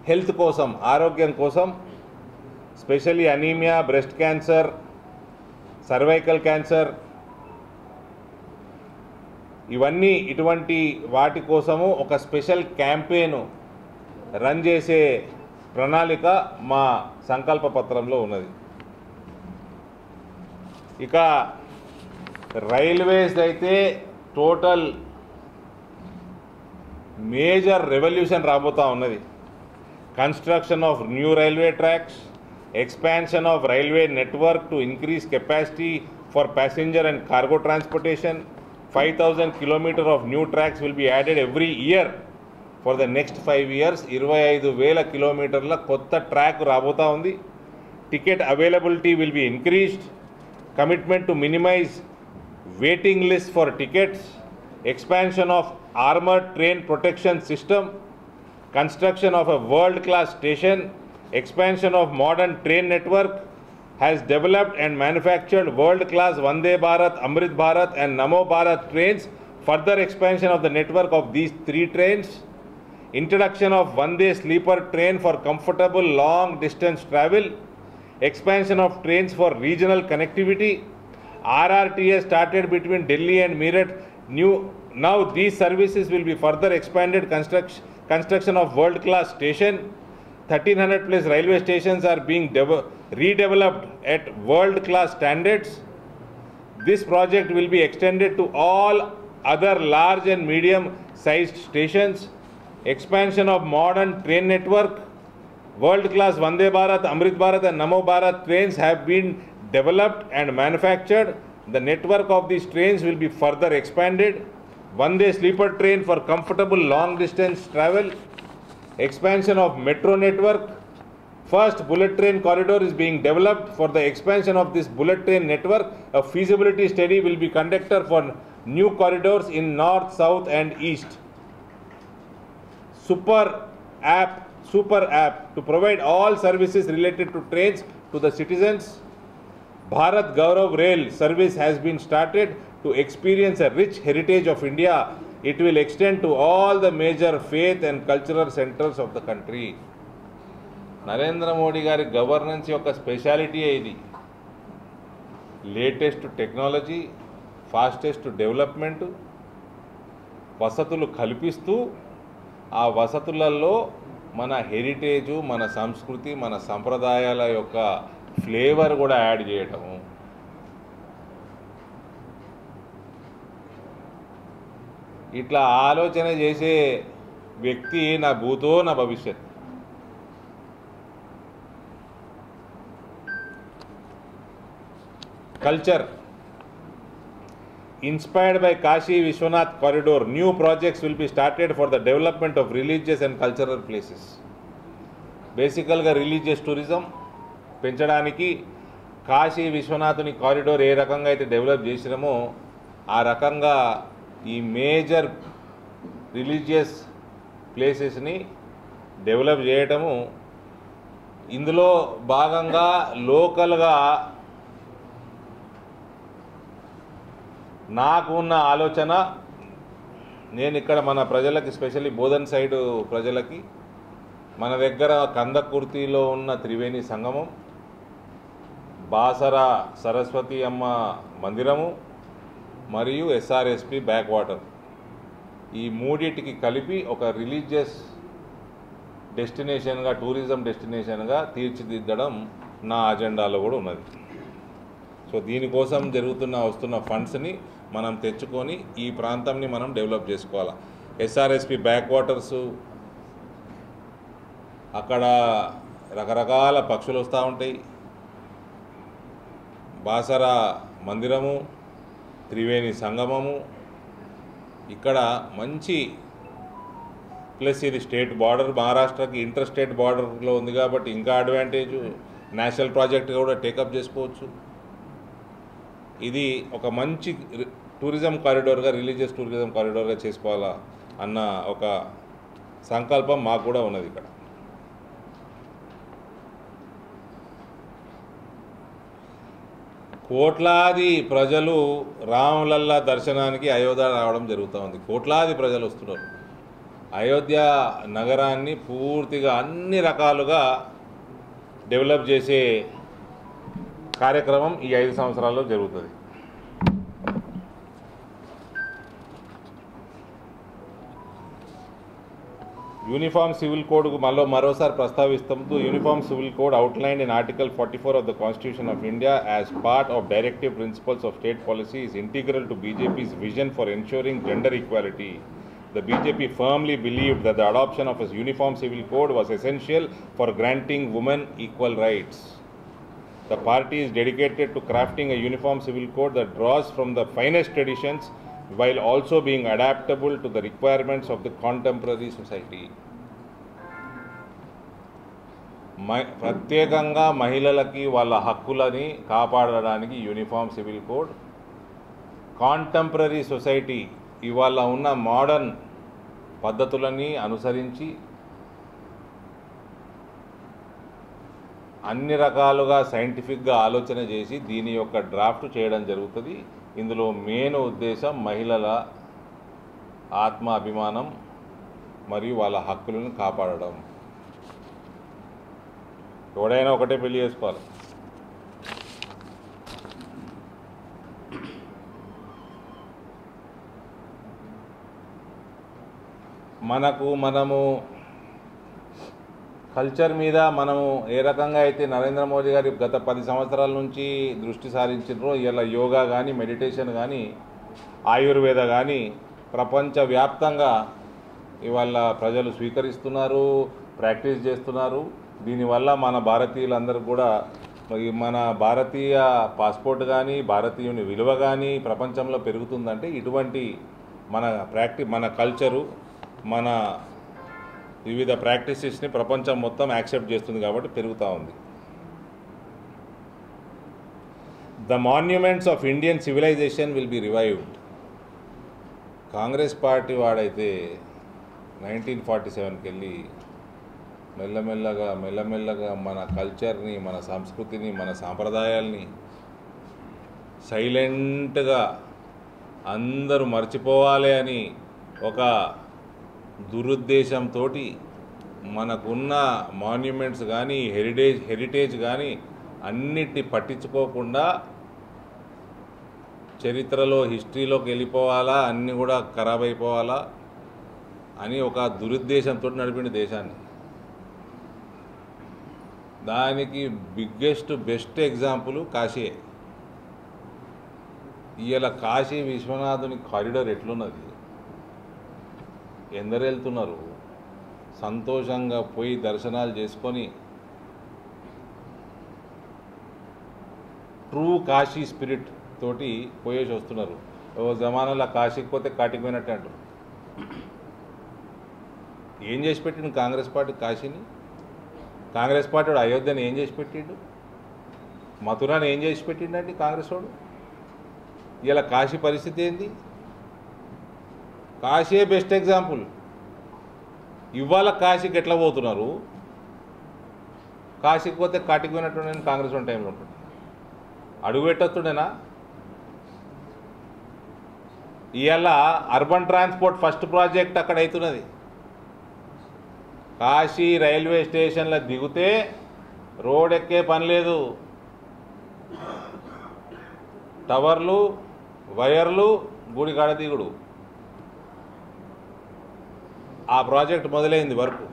హెల్త్ కోసం, ఆరోగ్యం కోసం specially anaemia, breast cancer, cervical cancer ఇటువంటి వాటి కోసము ఒక స్పెషల్ క్యాంపెయిన్ రన్ చేసే ప్రణాళిక మా సంకల్ప పత్రంలో ఉన్నది. ఇక రైల్వేస్ అయితే టోటల్ మేజర్ రెవల్యూషన్ రాబోతా ఉన్నది. Construction of new railway tracks, expansion of railway network to increase capacity for passenger and cargo transportation. 5,000 kilometers of new tracks will be added every year for the next 5 years. 25,000 kilometerల కొత్త ట్రాక్ రాబోతా ఉంది. Ticket availability will be increased. Commitment to minimize waiting list for tickets. Expansion of armored train protection system. Construction of a world-class station. Expansion of modern train network. Has developed and manufactured world-class Vande Bharat, Amrit Bharat and Namo Bharat trains. Further expansion of the network of these 3 trains. Introduction of Vande sleeper train for comfortable long distance travel. Expansion of trains for regional connectivity. RRTS started between Delhi and Meerut. Now these services will be further expanded. Construction of world-class station. 1,300 plus railway stations are being redeveloped at world-class standards. This project will be extended to all other large and medium-sized stations. Expansion of modern train network. World-class Vande Bharat, Amrit Bharat and Namo Bharat trains have been developed and manufactured. The network of these trains will be further expanded. Vande sleeper train for comfortable long-distance travel. Expansion of metro network. First bullet train corridor is being developed. For the expansion of this bullet train network, a feasibility study will be conducted for new corridors in north, south and east. Super app to provide all services related to trains to the citizens. Bharat Gaurav Rail service has been started to experience a rich heritage of India. It will extend to all the major faith and cultural centers of the country. Narendra Modi గారి గవర్నెన్స్ యొక్క స్పెషాలిటీ ఇది. లేటెస్ట్ టెక్నాలజీ, ఫాస్టెస్ట్ డెవలప్మెంట్, వసతులు కల్పిస్తూ ఆ వసతులలో మన హెరిటేజు, మన సంస్కృతి, మన సంప్రదాయాల యొక్క ఫ్లేవర్ కూడా యాడ్ చేయటము. ఇట్లా ఆలోచన చేసే వ్యక్తి నా భూతో నా భవిష్యత్. Culture Inspired by Kashi Vishwanath corridor, new projects will be started for the development of religious and cultural places. బేసికల్గా రిలీజియస్ టూరిజం పెంచడానికి కాశీ విశ్వనాథుని కారిడోర్ ఏ రకంగా అయితే డెవలప్ చేసినామో ఆ రకంగా ఈ మేజర్ రిలీజియస్ ప్లేసెస్ని డెవలప్ చేయటము, ఇందులో భాగంగా లోకల్గా నాకు ఉన్న ఆలోచన, నేను ఇక్కడ మన ప్రజలకి స్పెషల్లీ బోధన్ సైడ్ ప్రజలకి మన దగ్గర కందకుర్తిలో ఉన్న త్రివేణి సంగమం, బాసర సరస్వతి అమ్మ మందిరము మరియు ఎస్ఆర్ఎస్పి బ్యాక్ వాటర్, ఈ మూడింటికి కలిపి ఒక రిలీజియస్ డెస్టినేషన్గా, టూరిజం డెస్టినేషన్గా తీర్చిదిద్దడం నా అజెండాలో కూడా ఉన్నది. సో దీనికోసం వస్తున్న ఫండ్స్ని మనం తెచ్చుకొని ఈ ప్రాంతంని మనం డెవలప్ చేసుకోవాలి. ఎస్ఆర్ఎస్పి బ్యాక్ వాటర్సు, అక్కడ రకరకాల పక్షులు వస్తూ ఉంటాయి, బాసర మందిరము, త్రివేణి సంగమము, ఇక్కడ మంచి ప్లస్ ఇది స్టేట్ బార్డర్, మహారాష్ట్రకి ఇంటర్ స్టేట్ బార్డర్లో ఉంది కాబట్టి ఇంకా అడ్వాంటేజ్, నేషనల్ ప్రాజెక్ట్ కూడా టేకప్ చేసుకోవచ్చు. ఇది ఒక మంచి టూరిజం కారిడోర్గా, రిలీజియస్ టూరిజం కారిడోర్గా చేసుకోవాలా అన్న ఒక సంకల్పం మాకు కూడా ఉన్నది. ఇక్కడ కోట్లాది ప్రజలు రామలల్లా దర్శనానికి అయోధ్య రావడం జరుగుతూ ఉంది. కోట్లాది ప్రజలు వస్తున్నారు. అయోధ్య నగరాన్ని పూర్తిగా అన్ని రకాలుగా డెవలప్ చేసే కార్యక్రమం ఈ 5 సంవత్సరాల్లో జరుగుతుంది. యూనిఫామ్ సివిల్ కోడ్ మరోసారి ప్రస్తావిస్తూ, uniform civil code outlined in article 44 of the Constitution of India as part of directive principles of state policy is integral to BJP's vision for ensuring gender equality. The BJP firmly believed that the adoption of a uniform civil code was essential for granting women equal rights. The party is dedicated to crafting a uniform civil code that draws from the finest traditions while also being adaptable to the requirements of the contemporary society. ప్రత్యేకంగా మహిళలకి వాళ్ళ హక్కులని కాపాడడానికి uniform civil code, contemporary society ఇవాళ ఉన్న మోడర్న్ పద్ధతులని అనుసరించి అన్ని రకాలుగా సైంటిఫిక్గా ఆలోచన చేసి దీని యొక్క డ్రాఫ్ట్ చేయడం జరుగుతుంది. ఇందులో మెయిన్ ఉద్దేశం మహిళల ఆత్మాభిమానం మరియు వాళ్ళ హక్కులను కాపాడడం. ఎవడైనా ఒకటే పెళ్లి చేసుకోవాలి. మనము కల్చర్ మీద మనము ఏ రకంగా అయితే నరేంద్ర మోదీ గారి గత 10 సంవత్సరాల నుంచి దృష్టి సారించారో, ఇలా యోగా కానీ, మెడిటేషన్ కానీ, ఆయుర్వేద కానీ ప్రపంచవ్యాప్తంగా ఇవాళ ప్రజలు స్వీకరిస్తున్నారు, ప్రాక్టీస్ చేస్తున్నారు. దీనివల్ల మన భారతీయులందరూ కూడా మన భారతీయ పాస్పోర్ట్ కానీ, భారతీయుని విలువ కానీ ప్రపంచంలో పెరుగుతుందంటే ఇటువంటి మన కల్చరు, మన వివిధ ప్రాక్టీసెస్ని ప్రపంచం మొత్తం యాక్సెప్ట్ చేస్తుంది కాబట్టి పెరుగుతూ ఉంది. The monuments of Indian civilization will be revived. Congress party వాడైతే 1947కి వెళ్ళి మెల్లమెల్లగా మన కల్చర్ని, మన సంస్కృతిని, మన సాంప్రదాయాల్ని సైలెంట్గా అందరూ మర్చిపోవాలి అని ఒక దురుద్దేశంతో మనకున్న మాన్యుమెంట్స్ కానీ, హెరిటేజ్ కానీ అన్నిటి పట్టించుకోకుండా చరిత్రలో, హిస్టరీలోకి వెళ్ళిపోవాలా, అన్నీ కూడా ఖరాబ్ అయిపోవాలా అని ఒక దురుద్దేశంతో నడిపిన దేశాన్ని. దానికి బెస్ట్ ఎగ్జాంపుల్ కాశీయే. ఇవాళ కాశీ విశ్వనాథుని కారిడార్ ఎట్లున్నది, ఎందరు వెళ్తున్నారు, సంతోషంగా పోయి దర్శనాలు చేసుకొని ట్రూ కాశీ స్పిరిట్ తోటి పోయేసి వస్తున్నారు. ఓ జమానాలో కాశీకి పోతే కాటికి పోయినట్టే అంటారు. ఏం చేసి పెట్టిండు కాంగ్రెస్ పార్టీ కాశీని? కాంగ్రెస్ పార్టీ వాడు అయోధ్యని ఏం చేసి పెట్టిండు? మథురాని ఏం చేసి పెట్టిండండి కాంగ్రెస్ వాడు? ఇలా కాశీ పరిస్థితి ఏంది? కాశీయే బెస్ట్ ఎగ్జాంపుల్. ఇవాళ కాశీకి ఎట్లా పోతున్నారు? కాశీకి పోతే కాటికి పోయినట్టు నేను కాంగ్రెస్ వన్ టైంలో ఉంటుంది. అడుగు పెట్టొస్తుండేనా? ఇవాళ అర్బన్ ట్రాన్స్పోర్ట్ ఫస్ట్ ప్రాజెక్ట్ అక్కడ అవుతున్నది. కాశీ రైల్వే స్టేషన్లో దిగితే రోడ్ ఎక్కే పని లేదు. టవర్లు, వైర్లు, గుడికాడ దిగుడు. ఆ ప్రాజెక్ట్ మొదలైంది work.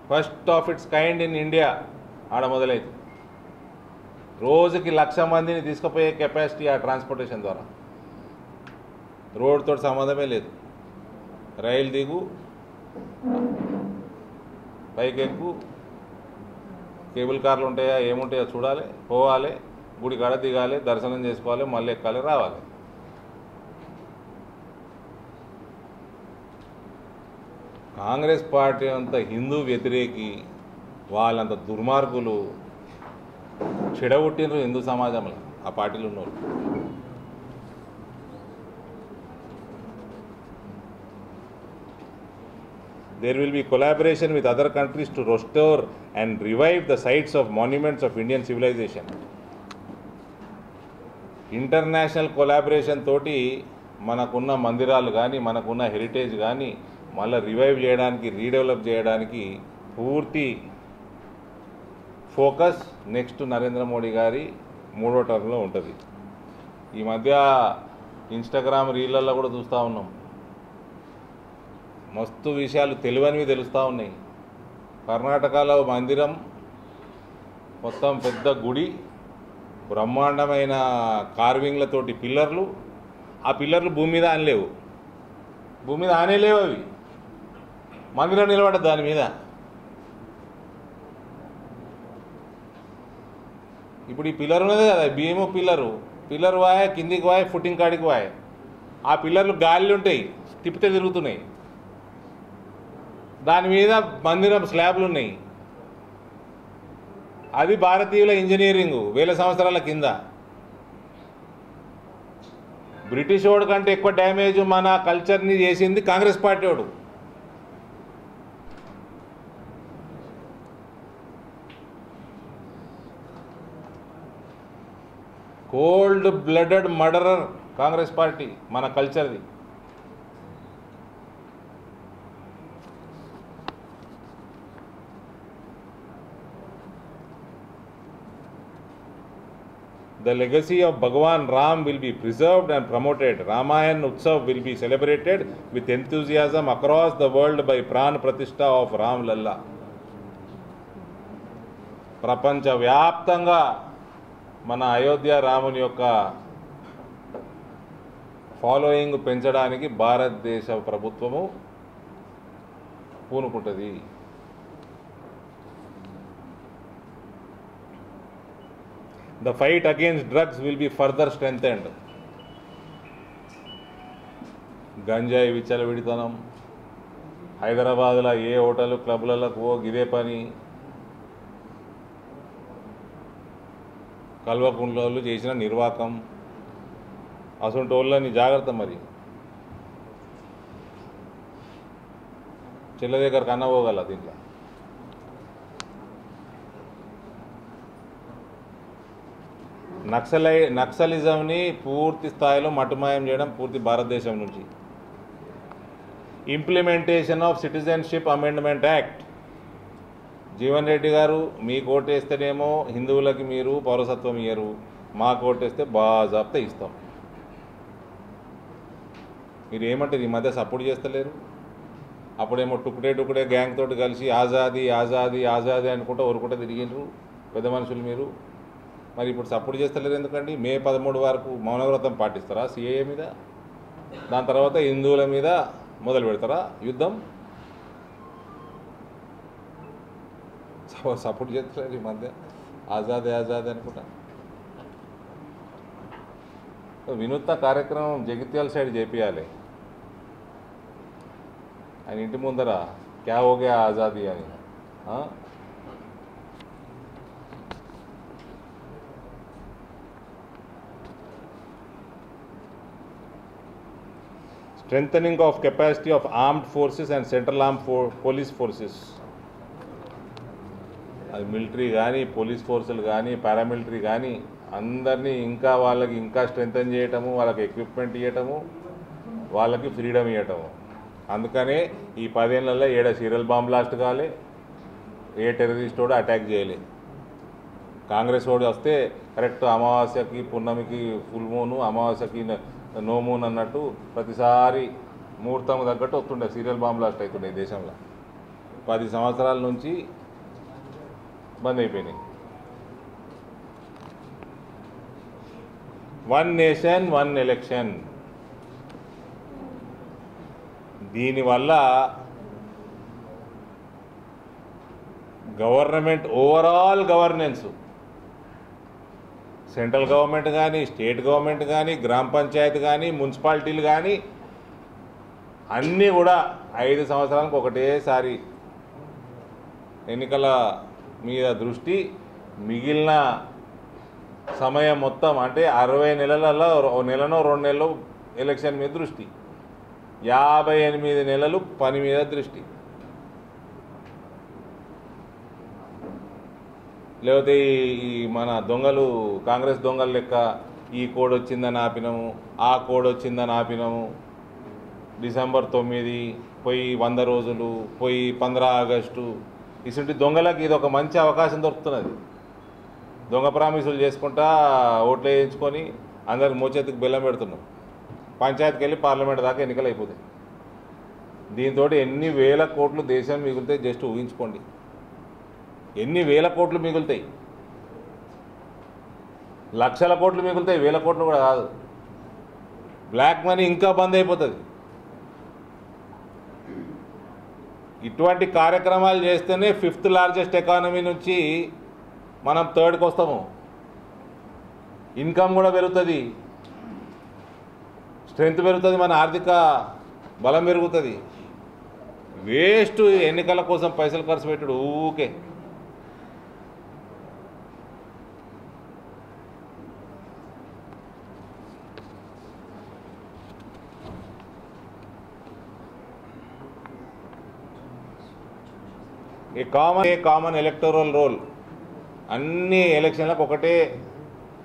First of it's kind in India ఆడ మొదలైంది. రోజుకి 1,00,000 మందిని తీసుకుపోయే కెపాసిటీ ఆ ట్రాన్స్పోర్టేషన్ ద్వారా. రోడ్తో సంబంధమే లేదు. రైలు దిగు, పైకి ఎక్కు, కేబుల్ కార్లు ఉంటాయా ఏముంటాయో చూడాలి, పోవాలి, గుడి కాడ దిగాలి, దర్శనం చేసుకోవాలి, మళ్ళీ ఎక్కాలి, రావాలి. కాంగ్రెస్ పార్టీ అంత హిందూ వ్యతిరేకి, వాళ్ళంత దుర్మార్గులు చెడగొట్టినరు హిందూ సమాజంలో ఆ పార్టీలు ఉన్నోళ్ళు. There will be collaboration with other countries to restore and revive the sites of monuments of Indian civilization. International collaboration తోటి మనకున్న మందిరాలు కానీ మనకున్న హెరిటేజ్ కానీ మళ్ళీ రివైవ్ చేయడానికి, రీడెవలప్ చేయడానికి పూర్తి ఫోకస్ నెక్స్ట్ నరేంద్ర మోడీ గారి 3వ టర్మ్లో ఉంటుంది. ఈ మధ్య ఇన్స్టాగ్రామ్ రీళ్ళల్లో కూడా చూస్తూ ఉన్నాం. మస్తు విషయాలు తెలియనివి తెలుస్తూ ఉన్నాయి. కర్ణాటకలో మందిరం మొత్తం పెద్ద గుడి, బ్రహ్మాండమైన కార్వింగ్లతోటి పిల్లర్లు. ఆ పిల్లర్లు భూమి మీద ఆనలేవు, భూమి మీద ఆనేలేవు. అవి మందిరం నిలబడ్డది దాని మీద. ఇప్పుడు ఈ పిల్లర్ ఉన్నది కదా, భీము పిల్లరు వాయ, కిందికి వాయ, ఫుటింగ్ కాడికి వాయ. ఆ పిల్లర్లు గాలిలో ఉంటాయి, తిప్పితే తిరుగుతున్నాయి. దాని మీద మందిరం స్లాబ్లు ఉన్నాయి. అది భారతీయుల ఇంజనీరింగు 1000 సంవత్సరాల కింద. బ్రిటిష్ వాడు కంటే ఎక్కువ డ్యామేజ్ మన కల్చర్ని చేసింది కాంగ్రెస్ పార్టీ వాడు. Cold blooded murderer Congress party మన కల్చర్ది. The legacy of Bhagwan Ram will be preserved and promoted. Ramayan Utsav will be celebrated with enthusiasm across the world by Pran Pratishtha of Ram Lalla. ప్రపంచ వ్యాప్తంగా మన అయోధ్య రాముని యొక్క ఫాలోయింగ్ పెంచడానికి భారతదేశ ప్రభుత్వము పూనుకుంటుంది. The fight against drugs will be further strengthened. గంజాయి విచ్చలవిడితనం, హైదరాబాద్లో ఏ హోటల్ క్లబ్లకు ఇదే పని, కల్వకుంట్ల చేసిన నిర్వాకం, అసంటి వాళ్ళని జాగ్రత్త. మరి చెల్ల దగ్గర కన్నా పోగల దీంట్లో. నక్సలిజంని పూర్తి స్థాయిలో మటుమాయం చేయడం పూర్తి భారతదేశం నుంచి. Implementation of citizenship amendment act. Jeevan Reddy గారు మీకు ఓటేస్తేనేమో హిందువులకి మీరు పౌరసత్వం ఇయ్యరు, మాకు ఓటేస్తే బాజాబ్తా ఇస్తాం. మీరు ఏమంటారు? ఈ మధ్య సపోర్ట్ చేస్తలేరు. అప్పుడేమో టుకుడే గ్యాంగ్ తోటి కలిసి ఆజాదీ ఆజాదీ ఆజాదీ అనుకుంటూ ఊరుకుంటూ తిరిగిండ్రు పెద్ద మనుషులు మీరు. మరి ఇప్పుడు సపోర్ట్ చేస్తలేరు ఎందుకండి? మే 13 వరకు మౌనవ్రతం పాటిస్తారా సిఏఏ మీద? దాని తర్వాత హిందువుల మీద మొదలు పెడతారా యుద్ధం? సపోర్ట్ చేస్తలేరు ఈ మధ్య ఆజాదీ ఆజాదీ అనుకుంటా. వినూత్న కార్యక్రమం జగిత్యాల సైడ్ చేపియాలి. ఆయన ఇంటి ముందర క్యా హో గయా ఆజాదీ అని. Strengthening of capacity of armed forces and central armed police forces. అది మిలిటరీ కానీ పోలీస్ ఫోర్సులు కానీ పారామిలిటరీ కానీ అందరినీ ఇంకా వాళ్ళకి ఇంకా స్ట్రెంగ్తన్ చేయటము, వాళ్ళకి ఎక్విప్మెంట్ ఇవ్వటము, వాళ్ళకి ఫ్రీడమ్ ఇవ్వటము. అందుకనే ఈ 10 ఏళ్లలో ఏడ సీరియల్ బాంబ్ బ్లాస్ట్ కాలే, ఏ టెర్రరిస్ట్ కూడా అటాక్ చేయలే. కాంగ్రెస్ వాడు వస్తే కరెక్ట్ అమావాస్యకి పున్నమికి ఫుల్ మూను, అమావాస్యకి నో మూన్ అన్నట్టు ప్రతిసారి ముహూర్తం తగ్గట్టు వస్తుండే సీరియల్ బాంబ్ బ్లాస్ట్ అవుతుండే దేశంలో. 10 సంవత్సరాల నుంచి బంద్ అయిపోయినాయి. 1 నేషన్ 1 ఎలక్షన్. దీనివల్ల government overall governance, central government కానీ స్టేట్ గవర్నమెంట్ కానీ గ్రామ పంచాయతీ కానీ మున్సిపాలిటీలు కానీ అన్నీ కూడా 5 సంవత్సరాలకు ఒకటేసారి ఎన్నికల మీద దృష్టి, మిగిలిన సమయం మొత్తం అంటే 60 నెలలలో నెలనో 2 నెలలు ఎలక్షన్ మీద దృష్టి, 58 నెలలు పని మీద దృష్టి. లేకపోతే ఈ మన దొంగలు కాంగ్రెస్ దొంగల లెక్క ఈ కోడ్ వచ్చిందని ఆపినాము, ఆ కోడ్ వచ్చిందని ఆపినాము, డిసెంబర్ 9 పోయి 100 రోజులు పోయి 15 ఆగస్టు. ఇటువంటి దొంగలకి ఇది ఒక మంచి అవకాశం దొరుకుతున్నది. దొంగ ప్రామిసులు చేసుకుంటా ఓట్లు వేయించుకొని అందరికి మోచేతికి బెల్లం పెడుతున్నాం. పంచాయతీకి వెళ్ళి పార్లమెంట్ దాకా ఎన్నికలు అయిపోతాయి. దీంతో ఎన్ని వేల కోట్లు దేశం మిగులుతాయి జస్ట్ ఊహించుకోండి. ఎన్ని వేల కోట్లు మిగులుతాయి, లక్షల కోట్లు మిగులుతాయి, వేల కోట్లు కూడా కాదు. బ్లాక్ మనీ ఇంకా బంద్ అయిపోతుంది. ఇటువంటి కార్యక్రమాలు చేస్తేనే 5th లార్జెస్ట్ ఎకానమీ నుంచి మనం 3rd వస్తాము. ఇన్కమ్ కూడా పెరుగుతుంది, స్ట్రెంగ్త్ పెరుగుతుంది, మన ఆర్థిక బలం పెరుగుతుంది. వేస్ట్ ఎన్నికల కోసం పైసలు ఖర్చు పెట్టుడు ఊకే. A common electoral roll. అన్ని ఎలక్షన్లకు ఒకటే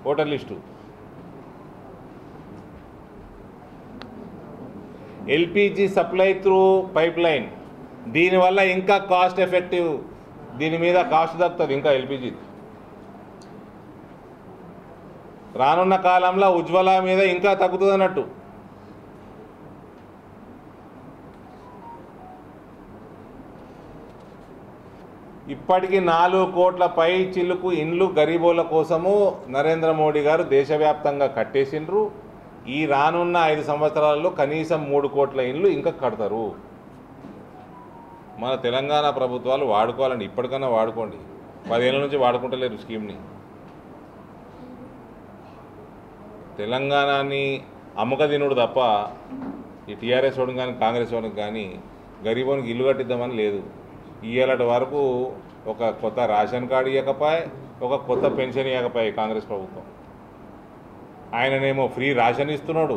voter list. LPG supply through pipe line, దీనివల్ల ఇంకా కాస్ట్ ఎఫెక్టివ్, దీని మీద కాస్ట్ తగ్గుతుంది ఇంకా ఎల్పిజి. రానున్న కాలంలో ఉజ్వల మీద ఇంకా తగ్గుతుంది అన్నట్టు. ఇప్పటికీ 4 కోట్ల పై చిల్లుకు ఇండ్లు గరీబోళ్ళ కోసము నరేంద్ర మోడీ గారు దేశవ్యాప్తంగా కట్టేసిండ్రు. ఈ రానున్న 5 సంవత్సరాల్లో కనీసం 3 కోట్ల ఇండ్లు ఇంకా కడతారు. మన తెలంగాణ ప్రభుత్వాలు వాడుకోవాలండి, ఇప్పటికన్నా వాడుకోండి. 10 ఏళ్ళ నుంచి వాడుకుంటలేరు స్కీమ్ని. తెలంగాణని అమ్మక తినుడు తప్ప ఈ టీఆర్ఎస్ వాడికి కానీ కాంగ్రెస్ వాడికి కానీ గరీబోనికి ఇల్లు కట్టిద్దామని లేదు. ఇయ్యేలాంటి వరకు ఒక కొత్త రేషన్ కార్డు ఇవ్వకపోయి, ఒక కొత్త పెన్షన్ ఇవ్వకపోయి కాంగ్రెస్ ప్రభుత్వం. ఆయననేమో ఫ్రీ రేషన్ ఇస్తున్నాడు,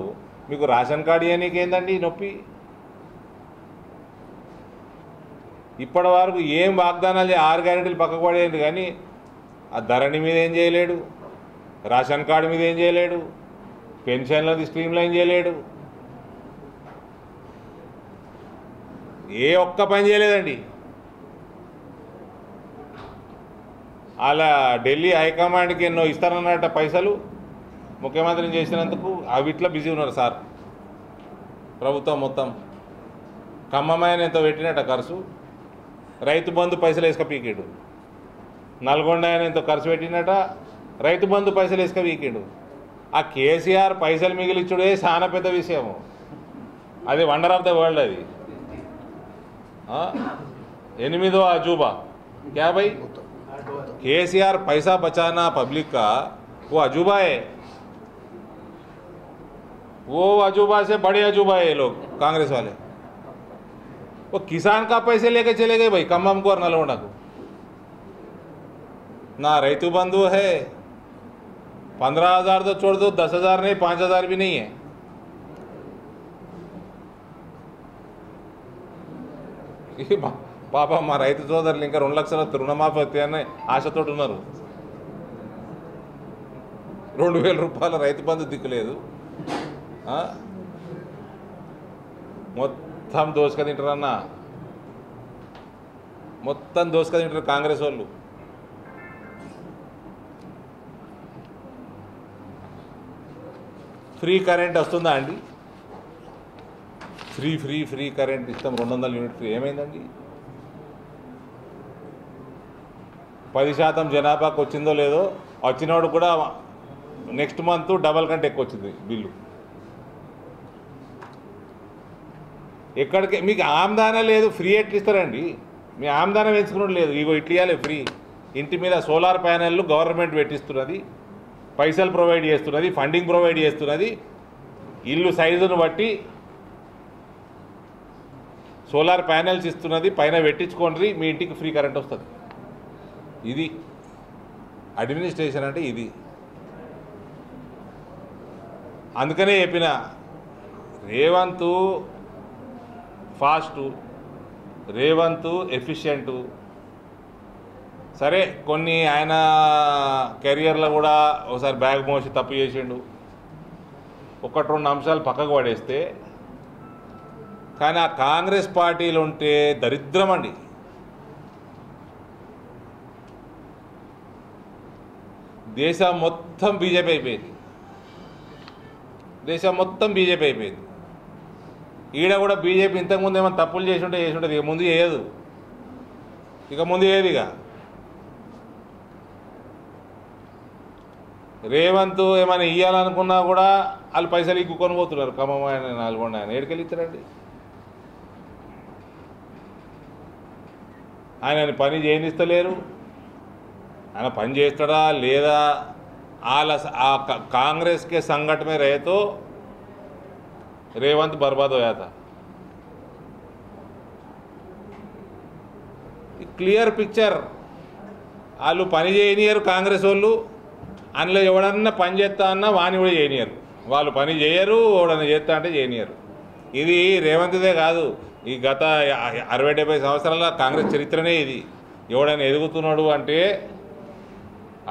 మీకు రేషన్ కార్డు ఇవ్వనీకేందండి నొప్పి? ఇప్పటి వరకు ఏం వాగ్దానాలు 6 గ్యారెంటీలు పక్కకు పడేది కానీ ఆ ధరణి మీద ఏం చేయలేడు, రేషన్ కార్డు మీద ఏం చేయలేడు, పెన్షన్లది స్ట్రీమ్ లైన్ చేయలేడు, ఏ ఒక్క పని చేయలేదండి. అలా ఢిల్లీ హైకమాండ్కి ఎన్నో ఇస్తారన్నట్ట పైసలు ముఖ్యమంత్రిని చేసినందుకు అవిట్లో బిజీ ఉన్నారు సార్ ప్రభుత్వం మొత్తం. ఖమ్మమైన ఎంతో పెట్టినట్ట ఖర్చు, రైతు బంధు పైసలు వేసుక పీకేడు. నల్గొండ ఆయన ఎంతో ఖర్చు పెట్టినట, రైతు బంధు పైసలు వేసుక పీకేడు. ఆ కేసీఆర్ పైసలు మిగిలిచ్చుడే చాలా పెద్ద విషయము, అది వండర్ ఆఫ్ ద వరల్డ్. అది 8వ అజూబా क्या भाई? केसीआर पैसा बचाना पब्लिक का वो अजूबा है. वो अजूबा से बड़े अजूबा है ये लोग कांग्रेस वाले। वो किसान का पैसे लेके चले गए भाई खम्भम को और नलगोंडा को। ना रैतु बंधु है, 15,000 तो छोड़ दो, 10,000 नहीं, 5,000 भी नहीं है। పాప మా రైతు సోదరులు ఇంకా 2 లక్షల రుణమాఫీ అవుతాయని ఆశతోటి ఉన్నారు. 2,000 రూపాయల రైతు బంధు దిక్కులేదు. మొత్తం దోసుక తింటారన్న, మొత్తం దోసుక తింటారు కాంగ్రెస్ వాళ్ళు. ఫ్రీ కరెంట్ వస్తుందా అండి? ఫ్రీ కరెంట్ ఇస్తాం 200 యూనిట్లు. ఏమైందండి? 10% జనాభాకు వచ్చిందో లేదో, వచ్చినోడు కూడా నెక్స్ట్ మంత్ డబల్ కంటే ఎక్కువ వచ్చింది బిల్లు. ఎక్కడికి మీకు ఆమ్దానా లేదు, ఫ్రీ ఎట్లు ఇస్తారండి? మీ ఆమ్దానా పెంచుకున్నట్టు లేదు. ఇగో ఇట్లు ఇవ్వాలి ఫ్రీ. ఇంటి మీద సోలార్ ప్యానెళ్ళు గవర్నమెంట్ పెట్టిస్తున్నది, పైసలు ప్రొవైడ్ చేస్తున్నది, ఫండింగ్ ప్రొవైడ్ చేస్తున్నది. ఇల్లు సైజును బట్టి సోలార్ ప్యానెల్స్ ఇస్తున్నది, పైన పెట్టించుకోండి, మీ ఇంటికి ఫ్రీ కరెంట్ వస్తుంది. ఇది అడ్మినిస్ట్రేషన్ అంటే ఇది. అందుకనే చెప్పిన రేవంత్ ఫాస్టు, రేవంత్ ఎఫిషియెంటు. సరే కొన్ని ఆయన కెరియర్లో కూడా ఒకసారి బ్యాగ్ మోసి తప్పు చేసిండు, 1-2 అంశాలు పక్కకు పడేస్తే. కానీ ఆ కాంగ్రెస్ పార్టీలు ఉంటే దరిద్రం అండి. దేశం మొత్తం బీజేపీ అయిపోయింది, దేశం మొత్తం బీజేపీ అయిపోయింది. ఈడ కూడా బీజేపీ ఇంతకుముందు ఏమైనా తప్పులు చేసి ఉంటుంది, ఇక ముందు చేయదు, ఇక ముందు చేయదు. ఇక రేవంత్ ఏమైనా ఇవ్వాలనుకున్నా కూడా వాళ్ళు పైసలు ఇక్కుకొని పోతున్నారు. ఖమ్మం ఆయన, నల్గొండ ఆయన ఏడుకెళ్ళి ఇస్తారండి? ఆయన పని చేయనిస్తలేరు. ఆయన పని చేస్తాడా లేదా? कांग्रेस के संकट में रहे तो रेवंत बर्बाद होया था. Clear picture. వాళ్ళు పని చేయనియరు కాంగ్రెస్ వాళ్ళు. అందులో ఎవడన్నా పని చేస్తా అన్నా వాని కూడా చేయనియరు. వాళ్ళు పని చేయరు, ఎవడన్నా చేస్తా అంటే చేయనియరు. ఇది రేవంత్దే కాదు, ఈ గత 60-70 సంవత్సరాల కాంగ్రెస్ చరిత్రనే ఇది. ఎవడైనా ఎదుగుతున్నాడు అంటే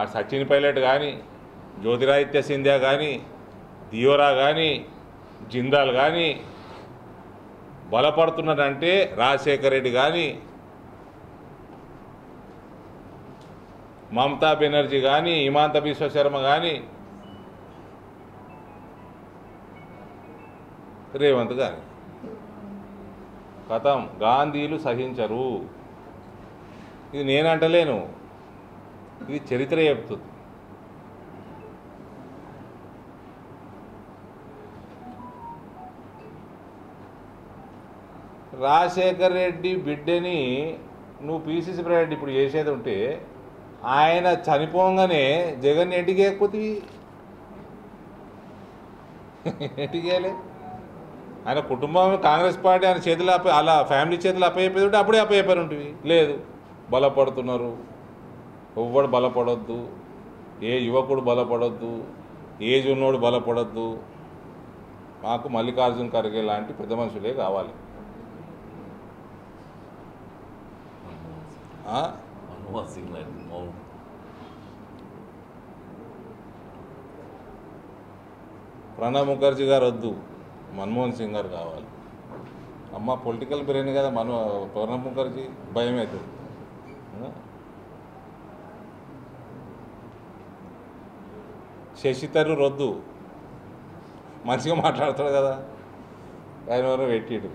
ఆ సచిన్ పైలట్ కానీ, జ్యోతిరాదిత్య సింధియా కానీ, దియోరా కానీ, జిందాల్ కానీ బలపడుతున్నాడంటే, రాజశేఖర్ రెడ్డి కానీ, మమతా బెనర్జీ కానీ, హిమాంత బిశ్వ శర్మ కానీ, రేవంత్ కానీ. కథం. గాంధీలు సహించరు. ఇది నేనంటలేను, ఇది చరిత్ర చెప్తుంది. రాజశేఖర్ రెడ్డి బిడ్డని నువ్వు పీసీసీ ప్రెసిడెంట్ ఇప్పుడు చేసేది ఉంటే, ఆయన చనిపోగానే జగన్ ఎన్టీకి ఎక్కిపోతుంది. ఎన్టీకేలే ఆయన కుటుంబం, కాంగ్రెస్ పార్టీ ఆయన చేతులు అలా ఫ్యామిలీ చేతులు అప్పయ్యేది ఉంటే అప్పుడే అప్పయ్యేపారు ఉంటుంది. లేదు, బలపడుతున్నారు. ఎవ్వడు బలపడొద్దు, ఏ యువకుడు బలపడొద్దు, ఏజ్ ఉన్నోడు బలపడొద్దు. మాకు మల్లికార్జున్ ఖర్గే లాంటి పెద్ద మనుషులే కావాలి. ప్రణబ్ ముఖర్జీ గారు వద్దు, మన్మోహన్ సింగ్ గారు కావాలి. అమ్మ పొలిటికల్ బ్రెయిన్ కదా ప్రణబ్ ముఖర్జీ, భయం అవుతుంది. శశి థరూర్ వద్దు, మంచిగా మాట్లాడతాడు కదా, ఆయన ఎవరో పెట్టిడు,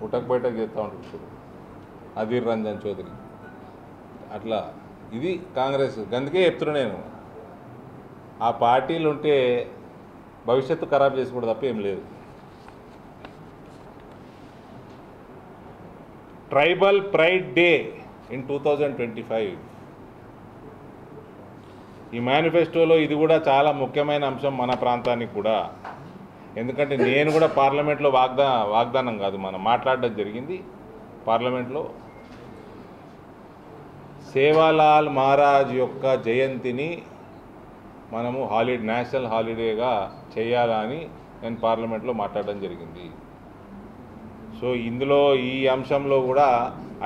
ఉటక్ బయటకు చేస్తూ ఉంటాడు. అధీర్ రంజన్ చౌదరి అట్లా. ఇది కాంగ్రెస్. అందుకే చెప్తున్నా నేను, ఆ పార్టీలు ఉంటే భవిష్యత్తు ఖరాబ్ చేసుకోవడం తప్ప ఏం లేదు. Tribal pride day in 2025. ఈ మేనిఫెస్టోలో ఇది కూడా చాలా ముఖ్యమైన అంశం మన ప్రాంతానికి కూడా. ఎందుకంటే నేను కూడా పార్లమెంట్లో వాగ్దానం కాదు, మనం మాట్లాడడం జరిగింది పార్లమెంట్లో. సేవాలాల్ మహారాజ్ యొక్క జయంతిని మనము నేషనల్ హాలిడేగా చేయాలని నేను పార్లమెంట్లో మాట్లాడడం జరిగింది. సో ఇందులో ఈ అంశంలో కూడా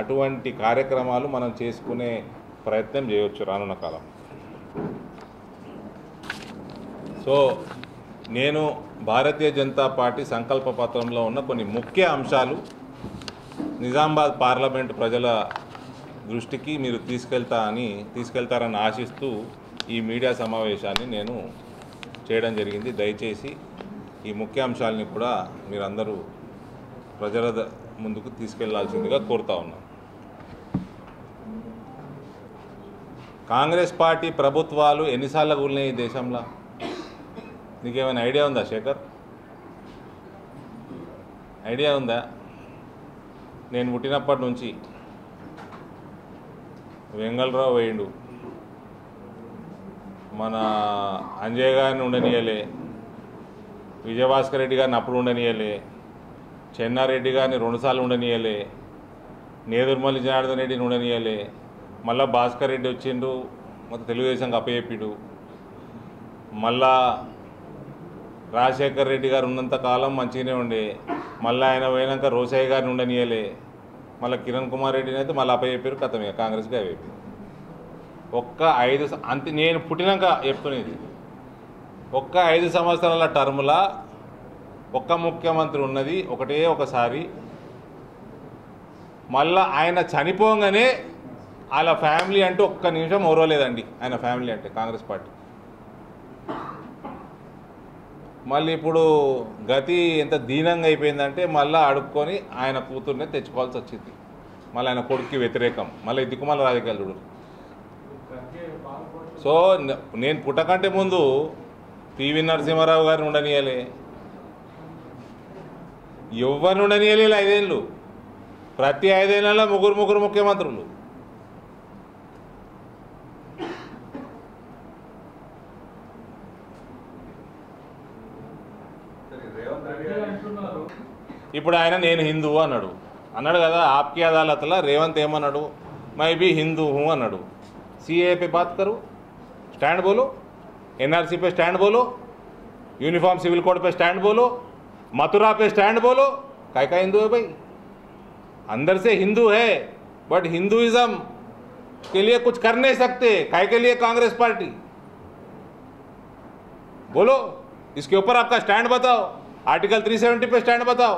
అటువంటి కార్యక్రమాలు మనం చేసుకునే ప్రయత్నం చేయవచ్చు రానున్న కాలం. సో నేను భారతీయ జనతా పార్టీ సంకల్ప పత్రంలో ఉన్న కొన్ని ముఖ్య అంశాలు నిజామాబాద్ పార్లమెంటు ప్రజల దృష్టికి మీరు తీసుకెళ్తారని ఆశిస్తూ ఈ మీడియా సమావేశాన్ని నేను చేయడం జరిగింది. దయచేసి ఈ ముఖ్య అంశాలని కూడా మీరందరూ ప్రజల ముందుకు తీసుకెళ్లాల్సిందిగా కోరుతా ఉన్నాను. కాంగ్రెస్ పార్టీ ప్రభుత్వాలు ఎన్నిసార్లు కూలినాయి ఈ దేశంలో? నీకేమైనా ఐడియా ఉందా శేఖర్? ఐడియా ఉందా? నేను పుట్టినప్పటి నుంచి వెంగళరావు వేయండు, మన అంజయ్ గారిని ఉండనియలే, విజయభాస్కర్ రెడ్డి గారిని అప్పుడు ఉండనియలే, చెన్నారెడ్డి గారిని 2 సార్లు ఉండనియలే, నేదురుమల్లి జనార్దన్ రెడ్డిని ఉండనియలే, మళ్ళా భాస్కర్ రెడ్డి వచ్చిండు, మొత్తం తెలుగుదేశంకి అప్పచెప్పిడు. మళ్ళా రాజశేఖర్ రెడ్డి గారు ఉన్నంత కాలం మంచిగానే ఉండే, మళ్ళీ ఆయన పోయినాక రోసయ్య గారిని ఉండనియలే, మళ్ళీ కిరణ్ కుమార్ రెడ్డిని అయితే మళ్ళీ అప్పచెప్పారు, కథమే కాంగ్రెస్గా అయిపోయింది. ఒక్క 5 అంతే, నేను పుట్టినాక చెప్తున్నది, ఒక్క 5 సంవత్సరాల టర్ములా ఒక్క ముఖ్యమంత్రి ఉన్నది ఒకసారి. మళ్ళా ఆయన చనిపోగానే వాళ్ళ ఫ్యామిలీ అంటే ఒక్క నిమిషం ఓరలేదండి. ఆయన ఫ్యామిలీ అంటే కాంగ్రెస్ పార్టీ. మళ్ళీ ఇప్పుడు గతి ఎంత దీనంగా అయిపోయిందంటే మళ్ళీ అడుక్కొని ఆయన కూతుర్నే తెచ్చుకోవాల్సి వచ్చింది. మళ్ళీ ఆయన కొడుక్కి వ్యతిరేకం, మళ్ళీ దిక్కుమల్ల రాజకీయాలు చూడు. సో నేను పుట్టకంటే ముందు పివి నరసింహారావు గారిని ఉండనియలే, ఎవరిని ఉండనియలే 5 ఏళ్ళు. ప్రతి 5 ఏళ్ళలో ముగ్గురు ముఖ్యమంత్రులు. ఇప్పుడు ఆయన నేను హిందువు అన్నాడు కదా. ఆప్కి అదాలత్లో రేవంత్ ఏమన్నాడు? మై బీ హిందూ హూ అన్నాడు. सीए पे बात करो, स्टैंड बोलो, एनआरसी पे स्टैंड बोलो, यूनिफॉर्म सिविल कोड पे स्टैंड बोलो, मथुरा पे स्टैंड बोलो. काय का हिंदू है भाई? अंदर से हिंदू है, बट हिंदुइज्म के लिए कुछ कर नहीं सकते. काय के लिए कांग्रेस पार्टी? बोलो, इसके ऊपर आपका स्टैंड बताओ. आर्टिकल 370 पे स्टैंड बताओ.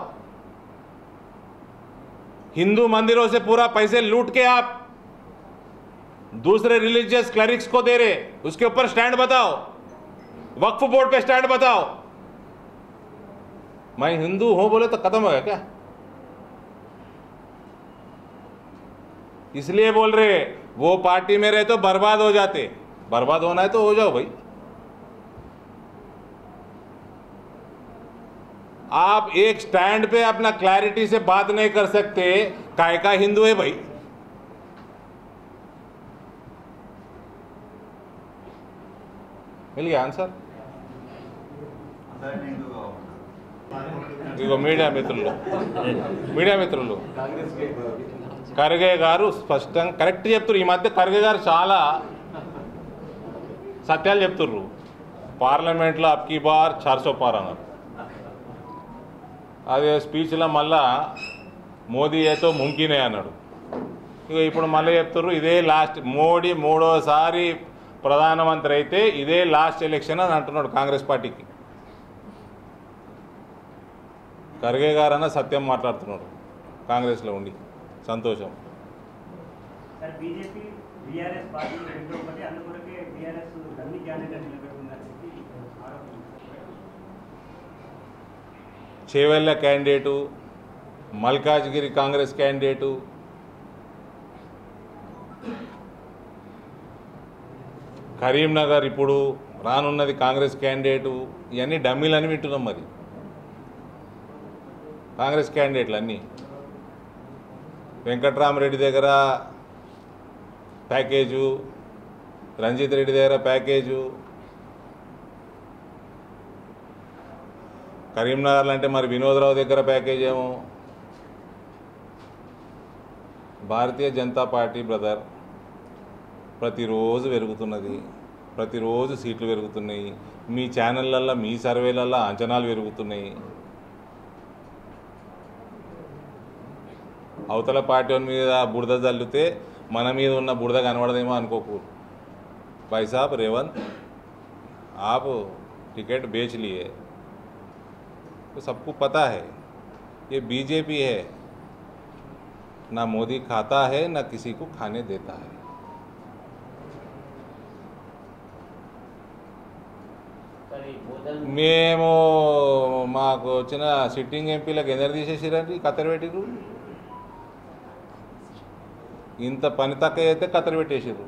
हिंदू मंदिरों से पूरा पैसे लूट के आप दूसरे रिलीजियस क्लरिक्स को दे रहे, उसके ऊपर स्टैंड बताओ. वक्फ बोर्ड पे स्टैंड बताओ. मैं हिंदू हूं बोले तो खत्म हो गया क्या? इसलिए बोल रहे वो पार्टी में रहे तो बर्बाद हो जाते. बर्बाद होना है तो हो जाओ भाई. आप एक स्टैंड पे अपना क्लैरिटी से बात नहीं कर सकते. काय का हिंदू है भाई? मिल गया आंसर. ఇగో మీడియా మిత్రులు ఖర్గే గారు స్పష్టంగా కరెక్ట్ చెప్తున్నారు. ఈ మధ్య ఖర్గే గారు చాలా సత్యాలు చెప్తుర్రు. పార్లమెంట్లో అబ్కి బార్ 400 పార్ అన్నారు. అదే స్పీచ్లో మళ్ళా మోదీ ఏతో ముంకినే అన్నాడు. ఇక ఇప్పుడు మళ్ళీ చెప్తుర్రు ఇదే లాస్ట్, మోడీ 3వసారి ప్రధానమంత్రి అయితే ఇదే లాస్ట్ ఎలక్షన్ అని అంటున్నాడు కాంగ్రెస్ పార్టీకి. ఖర్గే గారన్న సత్యం మాట్లాడుతున్నాడు కాంగ్రెస్లో ఉండి. సంతోషం. చేవెళ్ళ క్యాండిడేటు, మల్కాజ్గిరి కాంగ్రెస్ క్యాండిడేటు, కరీంనగర్ ఇప్పుడు రానున్నది కాంగ్రెస్ క్యాండిడేటు, ఇవన్నీ డమ్మీలని వింటున్నాం. మరి కాంగ్రెస్ క్యాండిడేట్లు అన్నీ వెంకట్రామరెడ్డి దగ్గర ప్యాకేజు, రంజిత్ రెడ్డి దగ్గర ప్యాకేజు, కరీంనగర్లో అంటే మరి వినోద్రావు దగ్గర ప్యాకేజ్ ఏమో. భారతీయ జనతా పార్టీ బ్రదర్ ప్రతిరోజు పెరుగుతున్నది, ప్రతిరోజు సీట్లు పెరుగుతున్నాయి, మీ ఛానళ్ళల్లో మీ సర్వేలల్లో అంచనాలు పెరుగుతున్నాయి. అవతల పార్టీ మీద బురద జల్లితే మన మీద ఉన్న బురద కనబడదేమో అనుకోకూడదు. भाई साहब रेवंत आप टिकट बेच लिए तो सबको पता है ये बीजेपी है, ना मोदी खाता है ना किसी को खाने देता है. మేము మాకు వచ్చిన సిట్టింగ్ ఎంపీలకు ఎందరు తీసేసిరండి, కత్తెర పెట్టిరు. ఇంత పని తక్కువ అయితే కత్తెర పెట్టేసారు.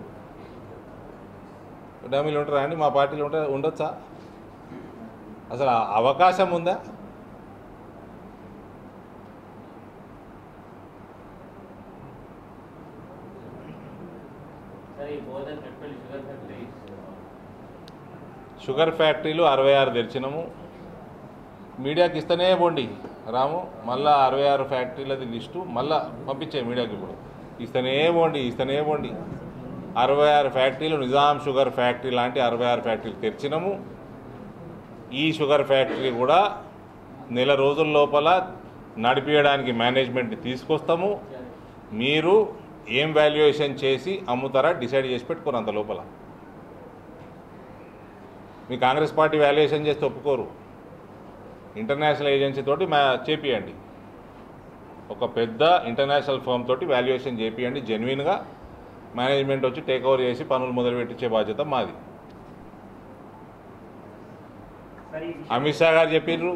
డమ్మీలు ఉంటారా అండి మా పార్టీలో? ఉండొచ్చా? అసలు అవకాశం ఉందా? షుగర్ ఫ్యాక్టరీలు 66 తెరిచినాము. మీడియాకి ఇస్తేనే పోండి రాము, మళ్ళీ 66 ఫ్యాక్టరీలది లిస్టు మళ్ళీ పంపించే మీడియాకి. ఇప్పుడు ఇస్తేనే పోండి 66 ఫ్యాక్టరీలు నిజాం షుగర్ ఫ్యాక్టరీ లాంటి 66 ఫ్యాక్టరీలు తెరిచినాము. ఈ షుగర్ ఫ్యాక్టరీ కూడా నెల రోజుల లోపల నడిపించడానికి మేనేజ్మెంట్ని తీసుకొస్తాము. మీరు ఏం వాల్యుయేషన్ చేసి అమ్ముతారా డిసైడ్ చేసి పెట్టుకోరు. అంత లోపల మీ కాంగ్రెస్ పార్టీ వాల్యుయేషన్ చేస్తే ఒప్పుకోరు. ఇంటర్నేషనల్ ఏజెన్సీ తోటి చేపియండి, ఒక పెద్ద ఇంటర్నేషనల్ ఫర్మ్ తోటి వాల్యుయేషన్ చేపియండి. జెన్యున్గా మేనేజ్మెంట్ వచ్చి టేక్ ఓవర్ చేసి పనులు మొదలుపెట్టించే బాధ్యత మాది. అమిత్ షా గారు చెప్పిర్రు,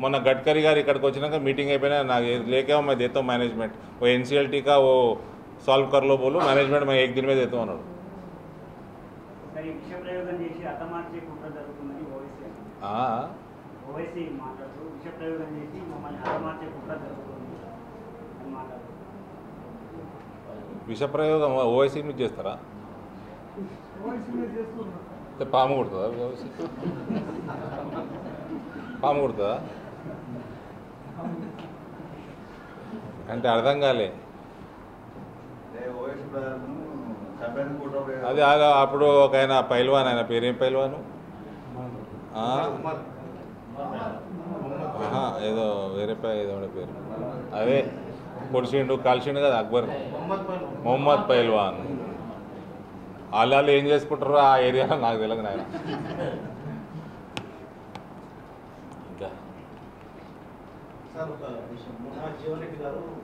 మొన్న గడ్కరీ గారు ఇక్కడికి వచ్చినాక మీటింగ్ అయిపోయినా నాకు లేకేమో मैं देता हूँ मैनेजमेंट, वो एनसीएलटी का वो सॉल्व कर लो बोलो, मैनेजमेंट मैं एक दिन में देता हूँ అన్నాడు. విషప్రయోగం ఓవైసీ మీద చేస్తారా? పాము కుడుతుందా? ఓవైసీ పాము కుడుతుందా అంటే అర్థం కాలే. అది అప్పుడు ఒక ఆయన పైల్వాన్, ఆయన పేరేం పైల్వాను ఏదో వేరే ఏదో పేరు, అదే పొడిచిండు కాల్చిండు కదా అక్బర్, మొహమ్మద్ పైల్వాన్. వాళ్ళు ఏం చేసుకుంటారో ఆ ఏరియాలో నాకు తెలియదు నాయన.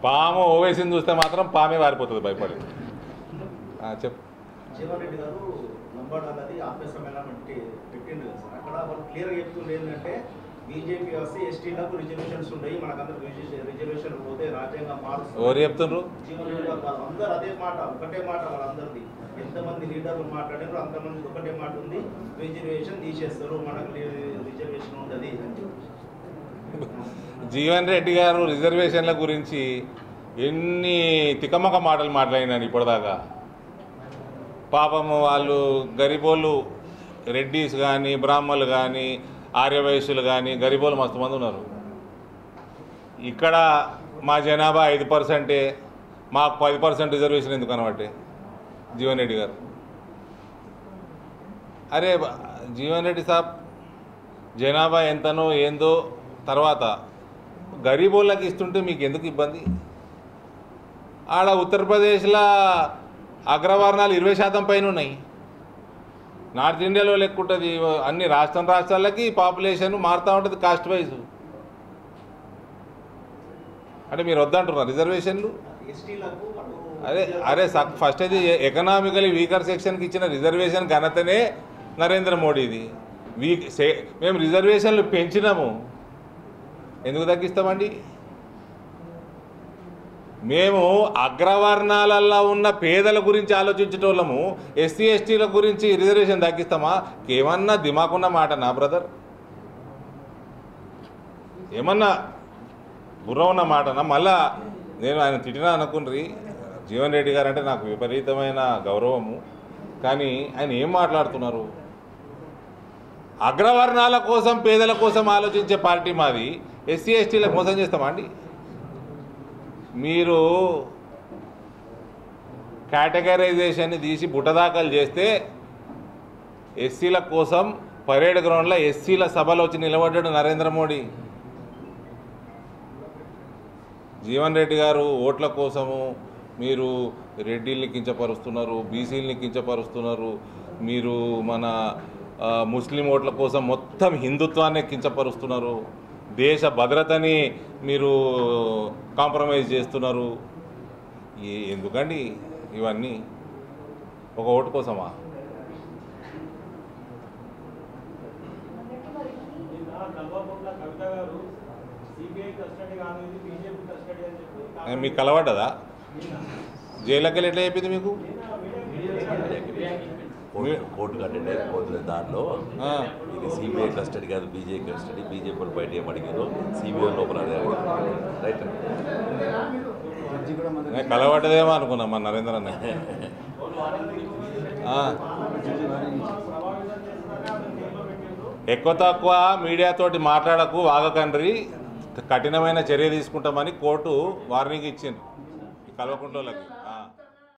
పాము ఓవేసింది చూస్తే మాత్రం పామే వారిపోతుంది భయపడి. చెప్పు. జీవన్ రెడ్డి గారు నంబర్ అన్నది ఆఫీసర్ పెట్టిండు కదా సార్, అక్కడ వాళ్ళు క్లియర్గా చెప్తుండే ఏంటంటే బీజేపీ వస్తే ఎస్టీలకు రిజర్వేషన్స్ ఉన్నాయి, మనకందరూ రిజర్వేషన్ పోతే రాజ్యాంగం మారుస్తుంది. ఎవరు చెప్తున్నారు? జీవన్ రెడ్డి గారు అందరూ అదే మాట, ఒకటే మాట వాళ్ళందరిది. ఎంతమంది లీడర్లు మాట్లాడారు అంతమంది ఒకటే మాట ఉంది, రిజర్వేషన్ తీసేస్తారు, మనకు రిజర్వేషన్ ఉండదు. జీవన్ రెడ్డి గారు రిజర్వేషన్ల గురించి ఎన్ని తికమక మాటలు మాట్లాడినాను ఇప్పటిదాకా. పాపము వాళ్ళు గరీబోళ్ళు, రెడ్డీస్ కానీ బ్రాహ్మణులు కానీ ఆర్యవైశ్యులు కానీ గరీబోళ్ళు మస్తు మంది ఉన్నారు. ఇక్కడ మా జనాభా 5%, మాకు 10% రిజర్వేషన్ ఎందుకు అనబట్టే జీవన్ రెడ్డి గారు. అరే జీవన్ రెడ్డి సాబ్, జనాభా ఎంతనో ఏందో తర్వాత గరీబోళ్ళకి ఇస్తుంటే మీకు ఎందుకు ఇబ్బంది? ఆడ ఉత్తరప్రదేశ్లో అగ్రవర్ణాలు 20% పైన ఉన్నాయి. నార్త్ ఇండియాలో లెక్కుంటుంది. అన్ని రాష్ట్రాలకి పాపులేషన్ మారుతూ ఉంటుంది కాస్ట్ వైజ్. అంటే మీరు వద్దంటున్నారు రిజర్వేషన్లు? అరే ఫస్ట్ అది ఎకనామికలీ వీకర్ సెక్షన్కి ఇచ్చిన రిజర్వేషన్ ఘనతనే నరేంద్ర మోడీది. మేము రిజర్వేషన్లు పెంచినాము, ఎందుకు తగ్గిస్తామండి? మేము అగ్రవర్ణాలలో ఉన్న పేదల గురించి ఆలోచించేటోళ్ళము, ఎస్సీ ఎస్టీల గురించి రిజర్వేషన్ తగ్గిస్తామా? ఏమన్నా దిమాకున్న మాట నా బ్రదర్? ఏమన్నా బుర్ర ఉన్న మాటనా? మళ్ళా నేను ఆయన తిట్టినా అనుకుని, జీవన్ రెడ్డి గారు అంటే నాకు విపరీతమైన గౌరవము, కానీ ఆయన ఏం మాట్లాడుతున్నారు? అగ్రవర్ణాల కోసం పేదల కోసం ఆలోచించే పార్టీ మాది. ఎస్సీ ఎస్టీలకు మోసం చేస్తామా అండి? మీరు కేటగరైజేషన్ని తీసి బుట్టదాఖలు చేస్తే ఎస్సీల కోసం పరేడ్ గ్రౌండ్లో ఎస్సీల సభలో వచ్చి నిలబడ్డాడు నరేంద్ర మోడీ. జీవన్ రెడ్డి గారు ఓట్ల కోసము మీరు రెడ్డిల్ని కించపరుస్తున్నారు, బీసీలని కించపరుస్తున్నారు, మీరు మన ముస్లిం ఓట్ల కోసం మొత్తం హిందుత్వాన్ని కించపరుస్తున్నారు, దేశ భద్రతని మీరు కాంప్రమైజ్ చేస్తున్నారు. ఎందుకండి ఇవన్నీ? ఒక ఓటు కోసమా? మీకు కలవడ్డదా? జైలుకి వెళ్ళి ఎట్లా చెప్పింది మీకు? కోర్టు కంటే దాంట్లో ఇది సిబిఐ కస్టడీ కాదు, బీజేపీ కస్టడీ. బీజేపీ వాళ్ళు బయట ఏమడిగారు, సిబిఐ లోపల రైట్. కలవడ్డదేమో అనుకున్నా మా నరేంద్ర అన్న. ఎక్కువ తక్కువ మీడియాతోటి మాట్లాడకు, వాగకండ్రి, కఠినమైన చర్య తీసుకుంటామని కోర్టు వార్నింగ్ ఇచ్చింది కల్వకుంట్లోకి.